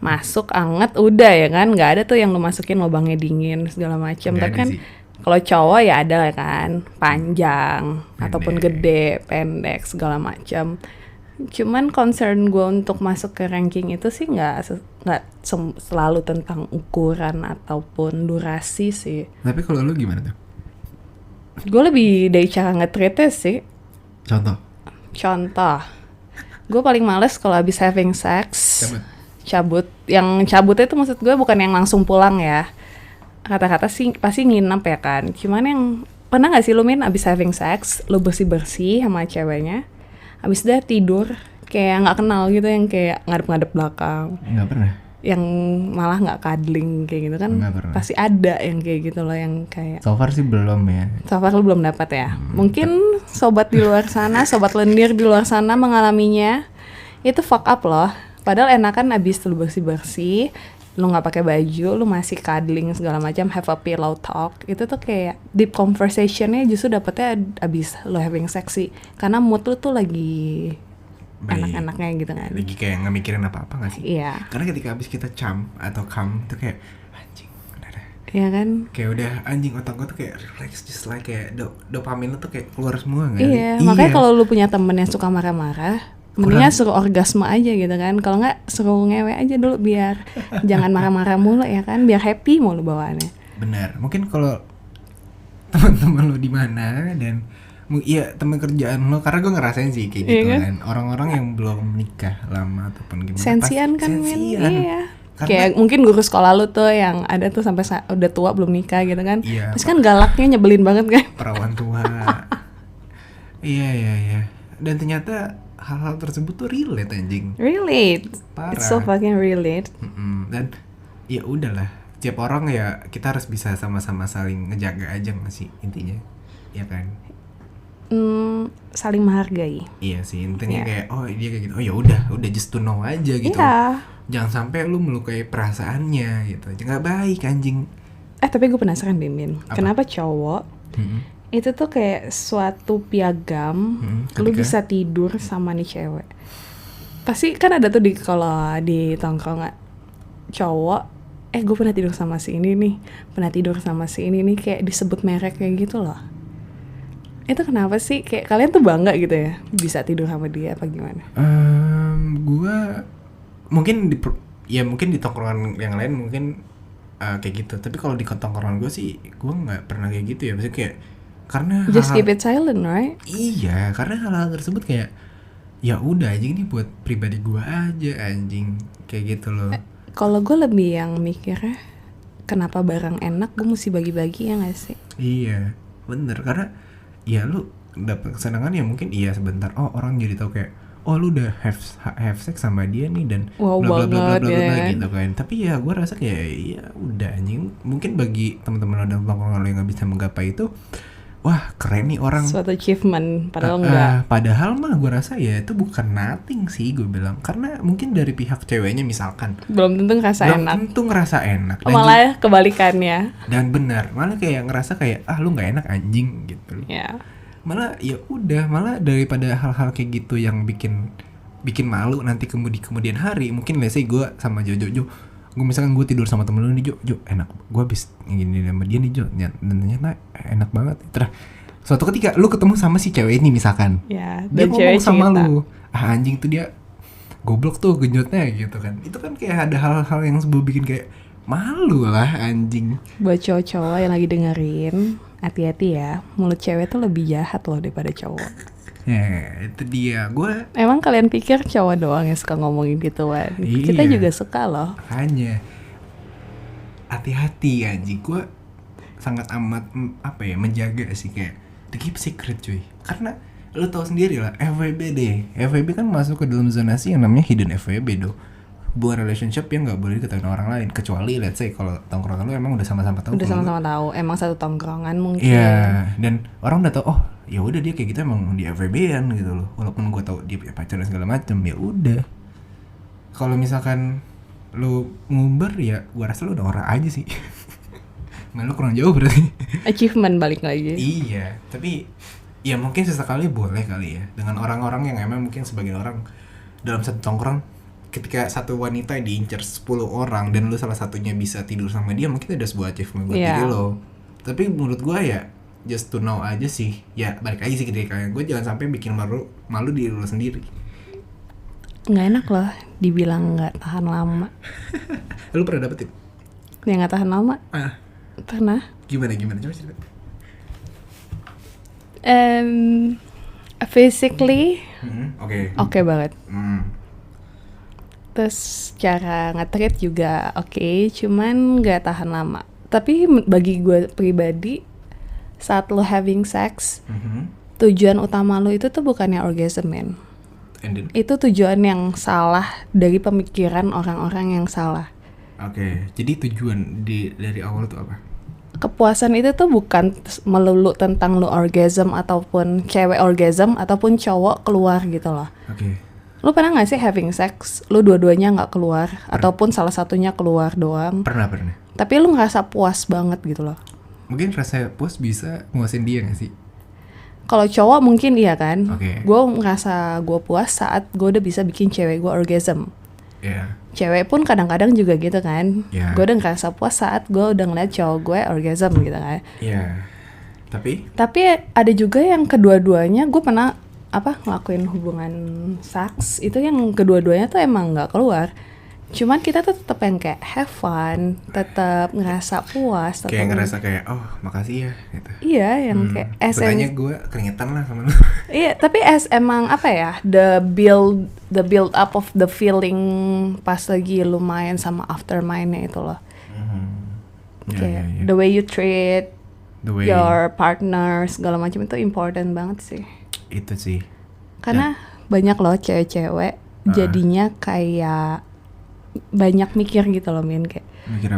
Masuk anget udah ya kan, nggak ada tuh yang lu masukin lobangnya dingin segala macam. Tapi kan kalau cowok ya ada kan, panjang ataupun gede, pendek segala macam. Cuman concern gue untuk masuk ke ranking itu sih nggak selalu tentang ukuran ataupun durasi sih. Tapi kalau lu gimana tuh? Gue lebih dari cara nge-treatnya sih. Contoh, gue paling males kalau habis having sex cabut. Yang cabutnya itu maksud gue bukan yang langsung pulang ya. Kata-kata sih pasti nginep ya kan. Cuman yang pernah nggak sih lu abis having sex, lu bersih sama ceweknya, abis udah tidur kayak nggak kenal gitu, yang kayak ngadep-ngadep belakang. Nggak pernah. Yang malah nggak cuddling kayak gitu kan. Pasti ada yang kayak gitu loh, yang kayak. So far sih belum ya. So far lu belum dapat ya. Mungkin sobat di luar sana, sobat lendir di luar sana mengalaminya. Itu fuck up loh. Padahal enakan abis lu bersih-bersih, lu nggak pakai baju, lu masih cuddling segala macam, have a pillow talk. Itu tuh kayak deep conversationnya justru dapetnya abis lu having sex sih, karena mood lu tuh lagi enak-enaknya gitu kan. Lagi kayak nggak mikirin apa-apa nggak sih? Iya. Karena ketika abis kita come itu kayak anjing udah. Iya kan? Kayak udah anjing, otak gue tuh kayak relax, just like kayak dopamin lu tuh kayak keluar semua kan? Iya. Makanya kalau lu punya temen yang suka marah-marah, mendingan suruh orgasme aja gitu kan. Kalau nggak suruh ngewe aja dulu biar jangan marah-marah mulu ya kan, biar happy mulu bawaannya. Benar. Mungkin kalau teman-teman lo di mana dan iya teman kerjaan lo, karena gue ngerasain sih kayak gitu kan. Orang-orang yang belum menikah lama ataupun gimana. Sensian kan men. Iya. Karena, kayak mungkin guru sekolah lu tuh yang ada tuh sampai udah tua belum nikah gitu kan. Iya. Terus kan galaknya nyebelin banget kan. Perawan tua. Iya. Dan ternyata hal-hal tersebut tuh relate anjing. Relate. Parah. It's so fucking relate. Dan ya udahlah, tiap orang ya kita harus bisa sama-sama saling ngejaga aja nggak sih intinya, ya kan? Saling menghargai. Iya sih intinya kayak oh dia kayak gitu, oh ya udah just to know aja gitu. Jangan sampai lu melukai perasaannya gitu, nggak baik anjing. Tapi gue penasaran Din, kenapa cowok itu tuh kayak suatu piagam lu bisa tidur sama nih cewek. Pasti kan ada tuh kalau di tongkrongan cowok, gue pernah tidur sama si ini nih, pernah tidur sama si ini nih, kayak disebut merek kayak gitu loh. Itu kenapa sih? Kayak kalian tuh bangga gitu ya bisa tidur sama dia apa gimana? Gua mungkin mungkin di tongkrongan yang lain mungkin kayak gitu. Tapi kalau di tongkrongan gue sih, gue nggak pernah kayak gitu ya. Maksudnya kayak karena just keep it silent, right? Iya, karena hal-hal tersebut kayak ya udah anjing, ini buat pribadi gue aja anjing, kayak gitu loh. Kalau gue lebih yang mikirnya kenapa barang enak gue mesti bagi-bagi, ya nggak sih? Iya, bener, karena ya lu dapet kesenangan ya mungkin iya sebentar. Oh, orang jadi tahu kayak oh lu udah have sex sama dia nih dan Wow, bla bla bla bla bla banget, bla ya. gitu kan. Tapi ya gue rasa kayak ya udah anjing, mungkin bagi teman-teman ada tongkrongan lo yang nggak bisa menggapai itu, wah keren nih orang. Suatu achievement, padahal enggak. Padahal mah gue rasa ya itu bukan nothing sih, gue bilang, karena mungkin dari pihak ceweknya misalkan Belum tentu ngerasa belum enak. tentu ngerasa enak. Malah kebalikannya. Dan benar, malah kayak ngerasa kayak lu nggak enak anjing gitu. Ya. Malah ya udah, malah daripada hal-hal kayak gitu yang bikin malu nanti kemudian hari. Mungkin let's say gue sama Jo, gue misalkan gue tidur sama temen lu nih, Jo enak, gue habis gini sama dia nih Jo, dan ternyata enak banget. Terus suatu ketika lu ketemu sama si cewek ini misalkan, Ya, dia dan ngomong cewek sama cerita, lu, anjing tuh dia goblok tuh genjotnya gitu kan. Itu kan kayak ada hal-hal yang sebelum bikin kayak malu lah anjing. buat cowok-cowok yang lagi dengerin, hati-hati ya, mulut cewek tuh lebih jahat loh daripada cowok. Ya itu dia, gue Emang kalian pikir cowok doang yang suka ngomongin gituan? Iya. Kita juga suka loh. hanya hati-hati anjing. Gue sangat amat menjaga sih, kayak to keep secret cuy, karena lu tahu sendiri lah FWB kan masuk ke dalam zonasi yang namanya hidden FWB do, hubungan relationship yang nggak boleh diketahui orang lain, kecuali let's say kalau tongkrongan lu emang udah sama-sama tahu. Udah sama-sama tahu, emang satu tongkrongan mungkin. Iya, dan orang udah tahu, oh ya udah dia kayak gitu emang di FWB-an gitu loh. Walaupun gue tahu dia punya pacar dan segala macem, ya udah. Kalau misalkan lu ngumbar ya gue rasa lu udah orang aja sih. Nah, lu kurang jauh berarti. Achievement balik lagi. Iya, tapi ya mungkin sesekali boleh kali ya, dengan orang-orang yang emang mungkin sebagian orang dalam satu tongkrong, ketika satu wanita diincar 10 orang dan lu salah satunya bisa tidur sama dia, mungkin ada sebuah achievement buat diri lo. Tapi menurut gue ya just to know aja sih. Ya balik aja sih ke kayak gue, jangan sampai bikin malu diri lo sendiri. Nggak enak loh dibilang nggak tahan lama. Lu pernah dapetin? Yang nggak tahan lama? Pernah. Gimana coba cerita. Physically Oke. banget. Terus cara nge-treat juga oke, cuman nggak tahan lama. Tapi bagi gue pribadi, saat lo having sex, tujuan utama lo itu tuh bukannya orgasm, men. Itu tujuan yang salah dari pemikiran orang-orang yang salah. Oke, jadi tujuan dari awal itu apa? Kepuasan itu tuh bukan melulu tentang lo orgasm ataupun cewek orgasm ataupun cowok keluar gitu loh. Oke. Lu pernah gak sih having sex, lu dua-duanya gak keluar, ataupun salah satunya keluar doang, Pernah. tapi lu ngerasa puas banget gitu loh. Mungkin rasa puas bisa nguasain dia gak sih? Kalau cowok mungkin iya kan, Oke. gue ngerasa gue puas saat gue udah bisa bikin cewek gue orgasm. Iya. Cewek pun kadang-kadang juga gitu kan, Ya. gue udah ngerasa puas saat gue udah ngeliat cowok gue orgasm gitu kan. Iya. Tapi ada juga yang kedua-duanya, gue pernah ngelakuin hubungan seks itu yang kedua-duanya tuh emang nggak keluar. Cuman kita tuh tetap yang kayak have fun, tetap ngerasa puas, tetap kayak ngerasa kayak oh makasih ya gitu. Iya, yang kayak Betanya gue keringetan lah sama lu. Iya, tapi emang the build up of the feeling pas lagi lu main sama after mainnya itu loh. Kayak the way you treat your partner segala macam itu important banget sih. Itu sih. Karena banyak loh cewek-cewek jadinya kayak banyak mikir gitu loh, Min, kayak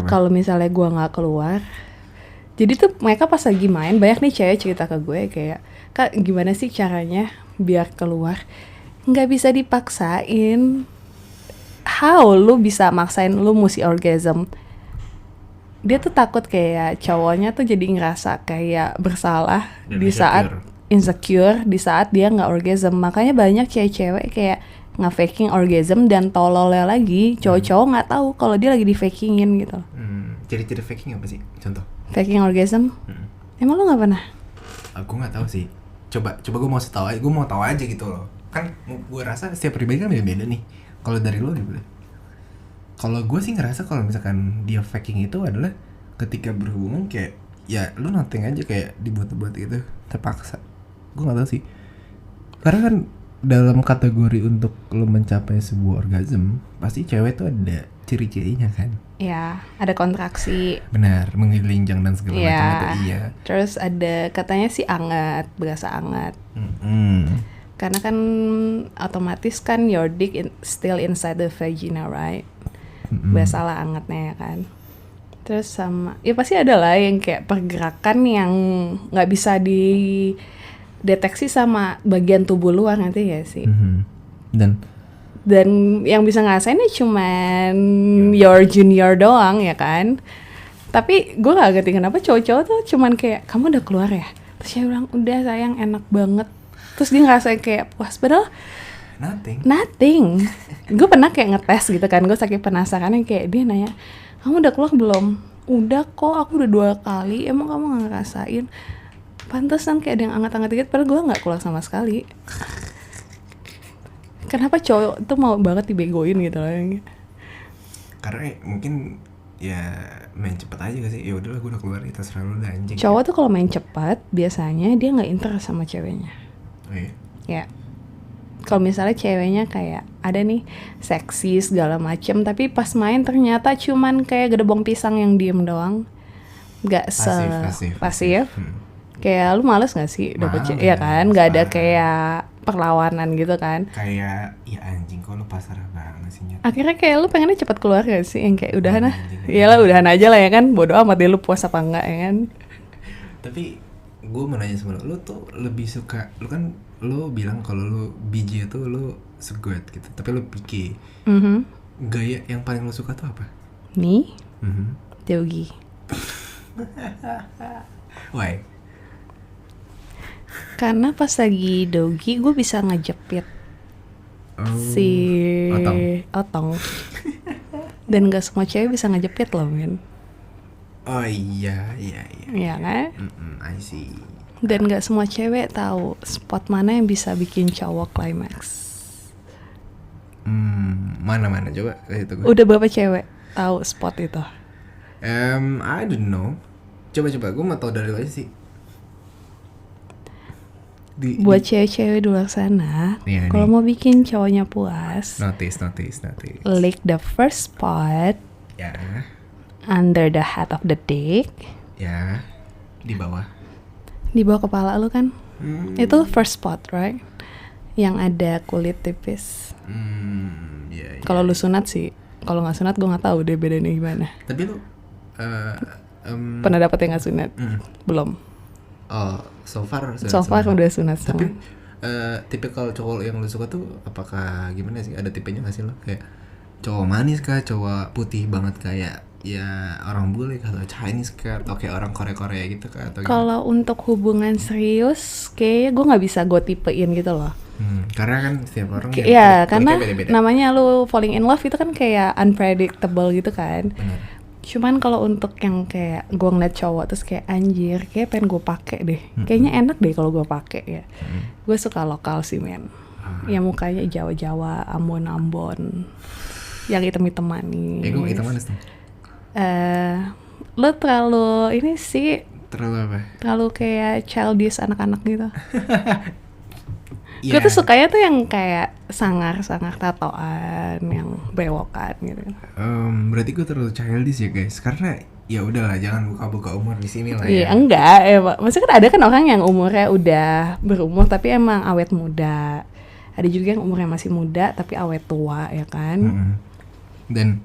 kalau misalnya gue nggak keluar, jadi tuh mereka pas lagi main banyak nih cewek cerita ke gue kayak, Kak gimana sih caranya biar keluar? Nggak bisa dipaksain. How lu bisa maksain lu mesti orgasm? Dia tuh takut kayak cowoknya tuh jadi ngerasa kayak bersalah dan di saat insecure di saat dia nggak orgasm. Makanya banyak cewek-cewek kayak nge-faking orgasm, dan tololnya lagi cowok-cowok nggak tahu kalau dia lagi di-fakingin gitu. Ciri-ciri faking apa sih? Contoh. Faking orgasm? Emang lo nggak pernah? Aku nggak tahu sih. Coba gue mau tahu aja. Gue mau tahu aja gitu loh. Kan gue rasa setiap pribadi kan beda-beda nih. Kalau dari lo gimana? Kalau gue sih ngerasa kalau misalkan dia faking itu adalah ketika berhubungan kayak ya lu nothing aja, kayak dibuat-buat gitu, terpaksa. Gue nggak tahu sih. Karena kan dalam kategori untuk lu mencapai sebuah orgasm pasti cewek tuh ada ciri-cirinya kan. Ya, ada kontraksi. Benar, menggelinjang dan segala Ya, macam itu iya. terus ada katanya sih anget, berasa anget. Karena kan otomatis kan your dick still inside the vagina, right? Berasa angetnya ya kan. Terus sama, ya pasti ada lah yang kayak pergerakan yang nggak bisa dideteksi sama bagian tubuh luar, nanti ya sih. Dan yang bisa ngerasainnya cuman your junior doang ya kan. Tapi gue gak ngerti kenapa cowok-cowok tuh cuman kayak, kamu udah keluar ya? Terus dia bilang, udah sayang, enak banget. Terus dia ngerasain kayak puas, padahal nothing. Gue pernah kayak ngetes gitu kan, gue saking penasarannya, kayak dia nanya, kamu udah keluar belum? Udah kok, aku udah 2 kali. Emang kamu gak ngerasain? Pantesan kayak ada yang anget-anget dikit, padahal gue gak keluar sama sekali. Kenapa cowok tuh mau banget dibegoin gitu loh? Karena mungkin ya main cepet aja gak sih? Ya udahlah, gue udah keluar, itu terserah lu udah anjing. Cowok tuh kalau main cepat biasanya dia nggak interest sama ceweknya. Oh iya? Ya. Kalau misalnya ceweknya kayak ada nih seksi segala macem, tapi pas main ternyata cuman kayak gedebong pisang yang diem doang, nggak pasif. Kayak lu males nggak sih dapet cewek? Ya kan, nggak ada kayak perlawanan gitu kan. Kayak ya anjing, kok lu pasrah banget sih nyet. Akhirnya kayak lu pengennya cepat keluar gak sih? Yang kayak udahan lah. Iyalah udahan aja lah ya kan. Bodo amat deh lu puas apa enggak ya kan. Tapi gue mau nanya sama lu tuh lebih suka, lu kan lu bilang kalau lu biji itu lu seguet gitu, tapi lu picky. Gaya yang paling lu suka tuh apa? Nih, Doggy. Why? Karena pas lagi doggy gue bisa ngejepit si otong. Dan gak semua cewek bisa ngejepit loh men. Oh iya. Iya kan? I see. Dan gak semua cewek tahu spot mana yang bisa bikin cowok climax. Mana coba itu gue. Udah berapa cewek tahu spot itu? I don't know. Coba gue mau tahu dari lo aja sih. Buat cewek-cewek di luar sana, kalau mau bikin cowoknya puas, notice. lick the first spot, under the head of the dick, di bawah kepala lu kan, itu first spot, right? Yang ada kulit tipis. Kalau lu sunat sih, kalau nggak sunat gue nggak tahu deh bedanya gimana. Tapi lu pernah dapet yang nggak sunat? Belum. Oh, so far udah sunat. Tapi tipikal cowok yang lu suka tuh apakah gimana sih? Ada tipenya nggak sih lo? Kayak cowok manis kah? Cowok putih banget kayak ya orang bule kah? Atau Chinese kah? Atau kayak orang Korea gitu kah? Kalau untuk hubungan serius, kayaknya gue nggak bisa gue tipein gitu loh. Karena kan setiap orang karena beda-beda. Namanya lu falling in love itu kan kayak unpredictable gitu kan. Benar. Cuman kalau untuk yang kayak gue ngeliat cowok terus kayak anjir, kayak pengen gue pakai deh. Kayaknya enak deh kalau gue pakai ya. Gue suka lokal sih men. Yang mukanya Jawa-Jawa, Ambon-Ambon, yang hitam-hitam manis. Gue hitam manis tuh. Lo terlalu ini sih. Terlalu apa? Terlalu kayak childish anak-anak gitu. Gue tuh sukanya tuh yang kayak sangar-sangar tatoan, yang bewokan gitu. Berarti gue terlalu childish ya guys, karena ya udahlah jangan buka-buka umur di sini lah Iya ya. enggak, maksudnya kan ada kan orang yang umurnya udah berumur tapi emang awet muda. Ada juga yang umurnya masih muda tapi awet tua ya kan. Dan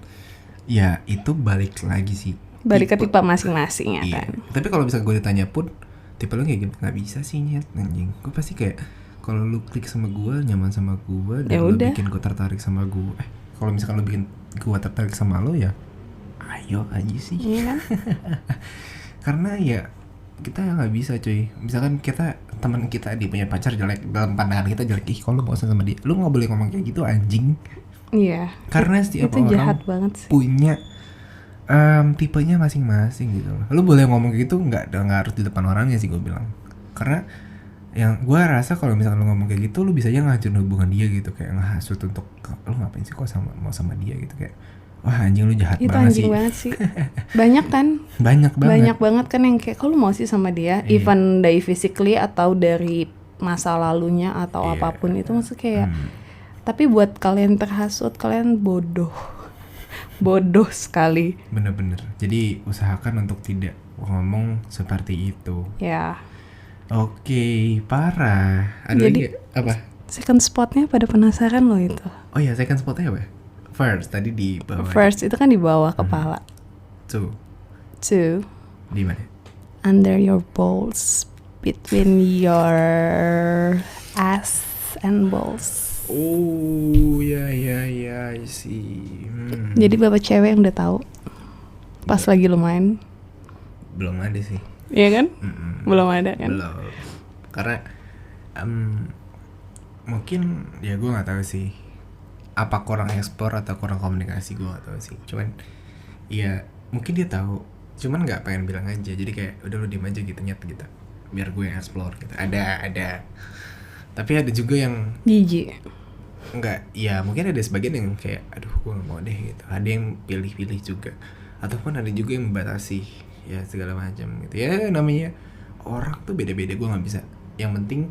ya itu balik lagi sih. Balik ke tipe masing-masing ya kan. Tapi kalau misalnya gue ditanya pun tipe lo kayak gitu, nggak bisa sih nyet anjing. Gue pasti kayak kalau lu klik sama gue, nyaman sama gue, dan lu bikin gue tertarik sama gue. Kalau misalkan lu bikin gue tertarik sama lo ya, ayo aja sih. Iya kan? Karena ya kita nggak bisa cuy. Misalkan kita teman kita dia punya pacar jelek, dalam pandangan kita jelek, ih kalau lu bosan sama dia, lu nggak boleh ngomong kayak gitu anjing. Iya. Karena setiap itu orang jahat banget sih. punya tipenya masing-masing gitu loh. Lu boleh ngomong kayak gitu nggak harus di depan orangnya sih gue bilang. Karena yang gue rasa kalau misalkan lu ngomong kayak gitu, lu bisa aja ngancurin hubungan dia gitu, kayak ngehasut untuk lu ngapain sih kok mau sama dia gitu, kayak wah anjing lu jahat Itu banget anjing sih. banget sih. Banyak kan? Banyak banget kan yang kayak kalau mau sih sama dia, even dari physically atau dari masa lalunya atau apapun itu, maksud kayak tapi buat kalian terhasut, kalian bodoh sekali. Bener-bener. Jadi usahakan untuk tidak ngomong seperti itu. Ya. Oke, parah. Ada Jadi, lagi apa? Second spotnya pada penasaran loh itu. Oh ya, second spotnya apa? First tadi di bawah. First itu kan di bawah kepala. Two. Di mana? Under your balls, between your ass and balls. Oh ya, I see. Jadi bapak cewek yang udah tahu pas lagi lu main. Belum ada sih. Iya kan? Belum ada kan? Belum. Karena mungkin ya gue nggak tahu sih. Apa kurang explore atau kurang komunikasi, gue nggak tahu sih. Cuman ya mungkin dia tahu. Cuman nggak pengen bilang aja. Jadi kayak udah lu diem aja gitu, nyet gitu. Biar gue yang explore gitu. Ada. Tapi ada juga yang Jijik. enggak, ya mungkin ada sebagian yang kayak aduh gue gak mau deh gitu. Ada yang pilih-pilih juga, ataupun ada juga yang membatasi ya segala macam gitu. Ya namanya orang tuh beda-beda, gue gak bisa. Yang penting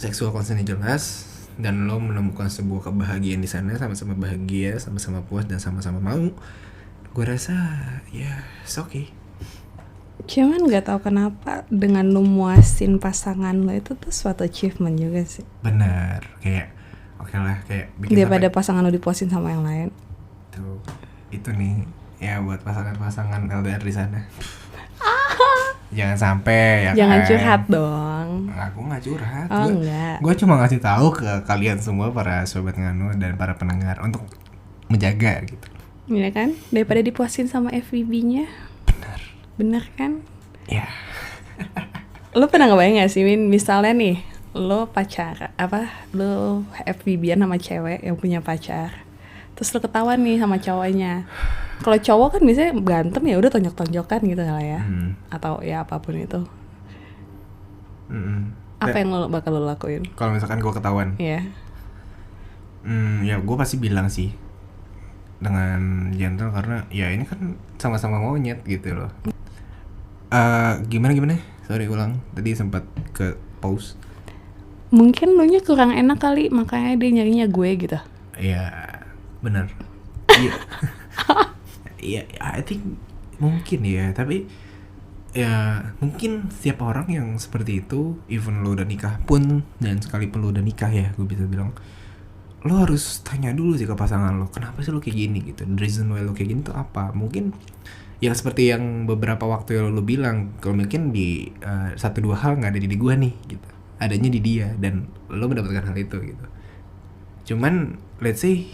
seksual consentnya jelas dan lo menemukan sebuah kebahagiaan di sana, sama-sama bahagia, sama-sama puas dan sama-sama mau. Gue rasa ya it's okay. Cuman nggak tahu kenapa dengan lu muasin pasangan lo itu tuh suatu achievement juga sih. Benar, kayak oke lah, kayak bikin daripada pasangan lo dipuasin sama yang lain. Tuh, itu nih ya buat pasangan-pasangan LDR di sana. Jangan sampai ya. Jangan kan? curhat dong. Aku nggak curhat. Oh, enggak. Gue cuma ngasih tahu ke kalian semua para sobat Nganu dan para pendengar untuk menjaga gitu. Iya kan? Daripada dipuasin sama FVB-nya. Bener kan? Ya. Lo pernah ngebayang gak sih, Win? Misalnya nih, lo lo FVB-an sama cewek yang punya pacar. Terus lo ketahuan nih sama cowoknya. Kalau cowok kan biasanya berantem ya udah tonjok-tonjokan gitu lah ya. Atau ya apapun itu. Apa yang lo bakal lo lakuin? Kalau misalkan gue ketahuan, Iya. Ya gue pasti bilang sih dengan gentle, karena ya ini kan sama-sama monyet gitu loh. Gimana? Sorry ulang. Tadi sempat ke pause. Mungkin lu nya kurang enak kali, makanya dia nyarinya gue gitu. Iya, benar. Iya. Iya, I think mungkin ya, tapi ya mungkin setiap orang yang seperti itu, even lo udah nikah pun, dan sekalipun lo udah nikah ya, gue bisa bilang lo harus tanya dulu sih ke pasangan lo, kenapa sih lo kayak gini gitu, the reason why lo kayak gini tuh apa. Mungkin yang seperti yang beberapa waktu yang lo bilang, kalau mungkin di 1-2 hal nggak ada di gue nih gitu, adanya di dia, dan lo mendapatkan hal itu gitu. Cuman let's say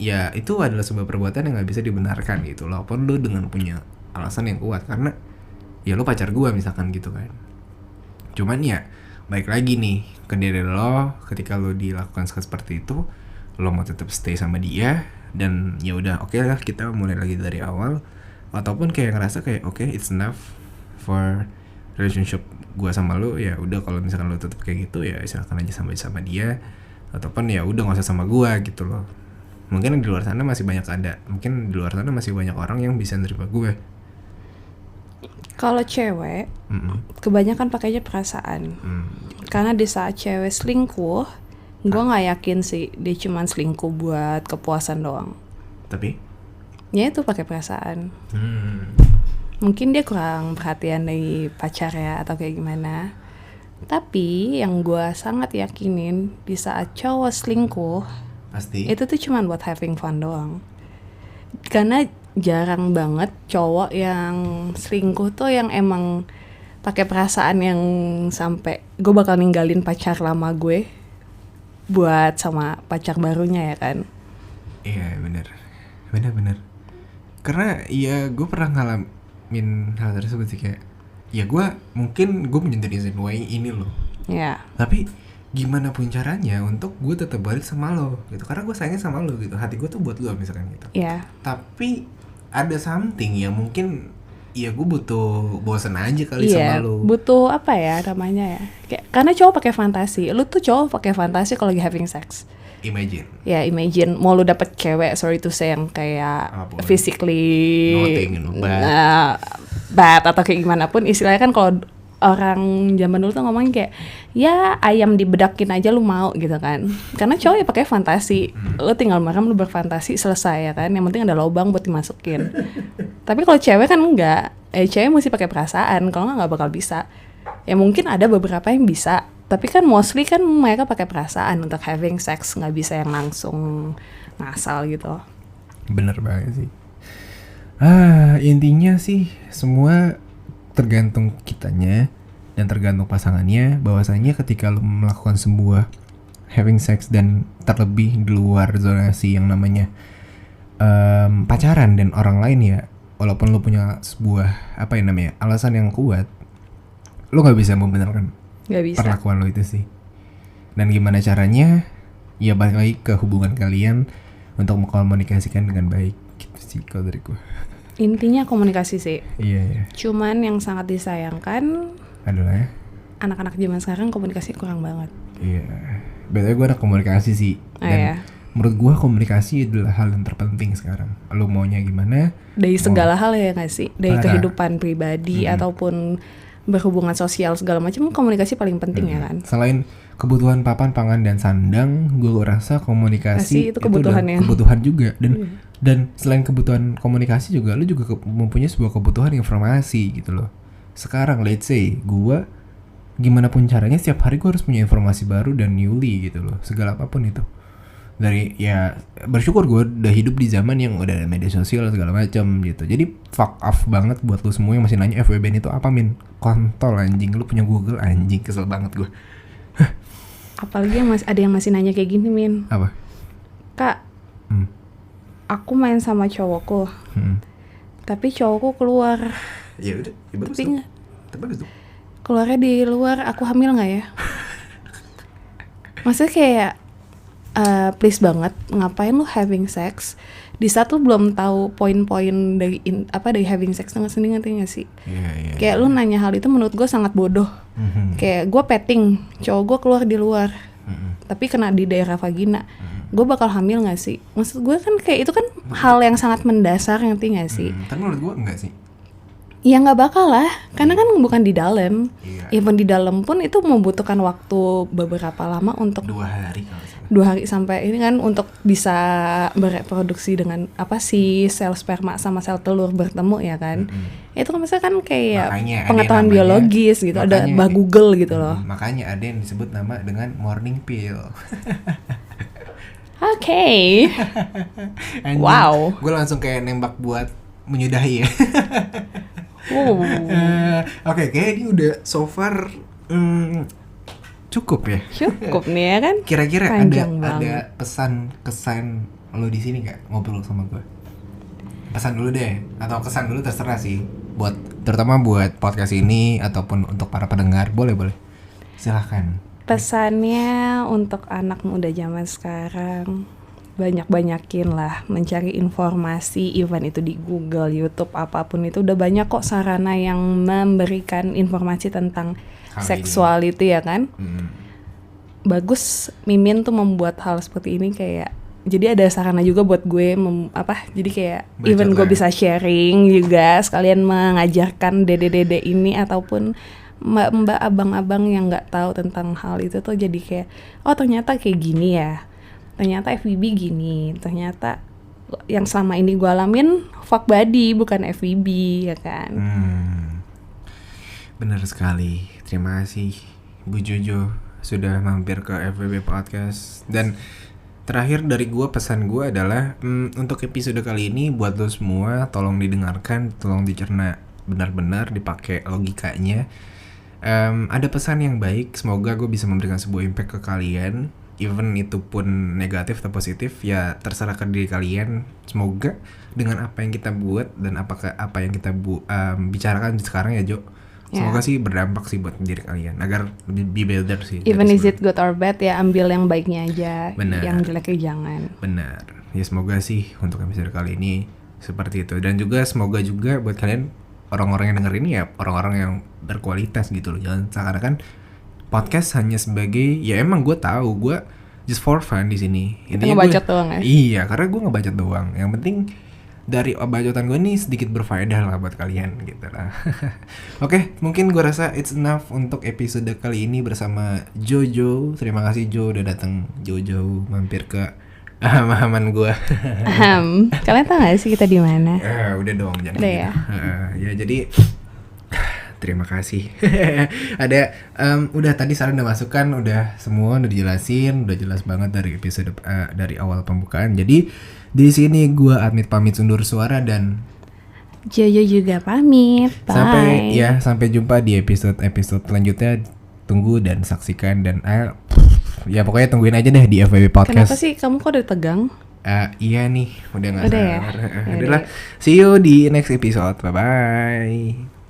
ya itu adalah sebuah perbuatan yang nggak bisa dibenarkan gitu, walaupun lo dengan punya alasan yang kuat, karena ya lo pacar gue misalkan gitu kan. Cuman ya baik lagi nih ke diri lo, ketika lo dilakukan seperti itu, lo mau tetap stay sama dia dan ya udah oke lah, kita mulai lagi dari awal, ataupun kayak ngerasa kayak oke, it's enough for relationship gue sama lo, ya udah kalau misalkan lo tetap kayak gitu ya silakan aja sama dia, ataupun ya udah nggak usah sama gue gitu loh. Mungkin di luar sana masih banyak orang yang bisa nerima gue. Kalau cewek, kebanyakan pakainya perasaan. Karena di saat cewek selingkuh, gue nggak yakin sih dia cuma selingkuh buat kepuasan doang. Tapi? Ya itu pakai perasaan. Mungkin dia kurang perhatian dari pacarnya atau kayak gimana. Tapi yang gue sangat yakinin di saat cowok selingkuh, pasti itu tuh cuma buat having fun doang. Karena jarang banget cowok yang selingkuh tuh yang emang pakai perasaan yang sampai gue bakal ninggalin pacar lama gue buat sama pacar barunya ya kan. Iya benar. Karena ya gue pernah ngalamin hal tersebut sih, kayak ya gue punya reason why ini loh. Ya. Tapi gimana pun caranya untuk gue tetap balik sama lo gitu, karena gue sayangnya sama lo gitu, hati gue tuh buat lo misalkan gitu. Ya. Tapi ada something yang mungkin ya gue butuh bosen aja kali sama lo. Butuh apa ya namanya ya? Kayak, karena cowok pakai fantasi. Lu tuh cowok pakai fantasi kalau lagi having sex. Imagine. Ya imagine mau lu dapet cewek, sorry to say, yang kayak Apapun. physically Nothing, bad. bad atau kayak gimana pun, istilahnya kan kalau orang zaman dulu tuh ngomongin kayak ya ayam dibedakin aja lu mau gitu kan, karena cowok ya pakai fantasi. Lu tinggal merem, lu berfantasi, selesai ya kan, yang penting ada lubang buat dimasukin. Tapi kalau cewek kan enggak, cewek mesti pakai perasaan, kalau nggak bakal bisa. Ya mungkin ada beberapa yang bisa, tapi kan mostly kan mereka pakai perasaan untuk having sex, nggak bisa yang langsung ngasal gitu. Bener banget sih. Intinya sih semua tergantung kitanya dan tergantung pasangannya, bahwasanya ketika lo melakukan sebuah having sex dan terlebih di luar zonasi yang namanya pacaran dan orang lain, ya walaupun lo punya sebuah alasan yang kuat, lo nggak bisa membenarkan perlakuan lo itu sih. Dan gimana caranya, ya balik lagi ke hubungan kalian untuk mengkomunikasikan dengan baik gitu sih kalau dari gue. Intinya komunikasi sih. Iya. Cuman yang sangat disayangkan adalah anak-anak zaman sekarang komunikasi kurang banget. Iya. Betulnya gue anak komunikasi sih. Dan menurut gue komunikasi adalah hal yang terpenting sekarang. Lo maunya gimana? Dari segala hal ya nggak sih? Dari kehidupan pribadi ataupun berhubungan sosial segala macam, komunikasi paling penting ya kan. Selain kebutuhan papan, pangan dan sandang, gue rasa komunikasi itu kebutuhan ya. Kebutuhan juga. Dan selain kebutuhan komunikasi juga, lu juga mempunyai sebuah kebutuhan informasi gitu loh. Sekarang let's say gue gimana pun caranya setiap hari gue harus punya informasi baru dan newly gitu loh, segala apapun itu. Dari ya bersyukur gue udah hidup di zaman yang udah ada media sosial segala macam gitu. Jadi fuck off banget buat lu semua yang masih nanya FWB itu apa, min? Kontol anjing, lu punya Google anjing, kesel banget gue. Apalagi ada yang masih nanya kayak gini, min. Apa? Kak, aku main sama cowokku, tapi cowokku keluar. Ya udah, ya bagus tapi tuh. Bagus tuh. Keluarnya di luar, aku hamil nggak ya? Maksudnya kayak please banget, ngapain lu having sex di saat lu belum tahu poin-poin dari dari having sex dengan sendiri, ngerti nggak sih? Yeah. Kayak lu nanya hal itu menurut gue sangat bodoh. Kayak gue petting, cowok gue keluar di luar, tapi kena di daerah vagina, gue bakal hamil nggak sih? Maksud gue kan kayak itu kan hal yang sangat mendasar, ngerti nggak sih? Tapi menurut gue enggak sih. Ya nggak bakal lah, karena kan bukan di dalam. Iya. Even di dalam pun itu membutuhkan waktu beberapa lama untuk 2 hari kalau salah. 2 hari sampai ini kan untuk bisa bereproduksi dengan sel sperma sama sel telur bertemu ya kan. Itu kan misalnya kan kayak pengetahuan biologis gitu, ada Google gitu loh. Makanya ada yang disebut nama dengan morning pill. Oke. Wow. Gue langsung kayak nembak buat menyudahi ya. Oke, kayak ini udah so far cukup ya. Cukup nih ya kan. Kira-kira ada pesan kesan lo di sini nggak ngobrol sama gue? Pesan dulu deh, atau kesan dulu terserah sih. Terutama buat podcast ini ataupun untuk para pendengar, boleh. Silahkan. Pesannya untuk anak muda zaman sekarang, banyak-banyakin lah mencari informasi, even itu di Google, YouTube, apapun itu udah banyak kok sarana yang memberikan informasi tentang sexuality ya kan. Bagus Mimin tuh membuat hal seperti ini, kayak jadi ada sarana juga buat gue jadi kayak even gue bisa sharing juga, sekalian mengajarkan dede-dede ini ataupun mbak abang-abang yang nggak tahu tentang hal itu tuh, jadi kayak oh ternyata kayak gini ya. Ternyata FWB gini, ternyata yang selama ini gue alamin fuck buddy bukan FWB ya kan. Bener sekali, terima kasih Bu Jojo sudah mampir ke FWB Podcast. Dan terakhir dari gue, pesan gue adalah untuk episode kali ini buat lo semua, tolong didengarkan, tolong dicerna benar-benar, dipakai logikanya. Ada pesan yang baik, semoga gue bisa memberikan sebuah impact ke kalian. Even itu pun negatif atau positif, ya terserah ke diri kalian. Semoga dengan apa yang kita buat dan apa yang kita bicarakan sekarang ya Jo, Semoga sih berdampak sih buat diri kalian agar lebih be better sih. Even is it good or bad ya ambil yang baiknya aja. Bener. Yang jeleknya jangan. Benar. Ya semoga sih untuk episode kali ini seperti itu. Dan juga semoga juga buat kalian orang-orang yang denger ini ya orang-orang yang berkualitas gitu loh. Jangan seakan-akan podcast hanya sebagai ya emang gue tahu gue just for fun di sini. Kita ngebacot doang ya? Iya, karena gue ngebacot doang. Yang penting dari bacotan gue nih sedikit berfaedah lah buat kalian gitu lah. Oke, mungkin gue rasa it's enough untuk episode kali ini bersama Jojo. Terima kasih Jo udah datang Jojo mampir ke aham-ahaman gue. Kalian tahu gak sih kita di mana? Udah dong, jangan udah gitu. Ya. Ya jadi terima kasih. Ada udah tadi saran udah masukan, udah semua udah dijelasin, udah jelas banget dari episode dari awal pembukaan. Jadi di sini gue Admit pamit undur suara dan Jojo juga pamit. Bye. Sampai jumpa di episode selanjutnya. Tunggu dan saksikan dan ya pokoknya tungguin aja deh di FWB Podcast. Kenapa sih kamu kok udah tegang? Iya nih, udah nggak sabar. Ya? Udahlah, see you di next episode. Bye bye.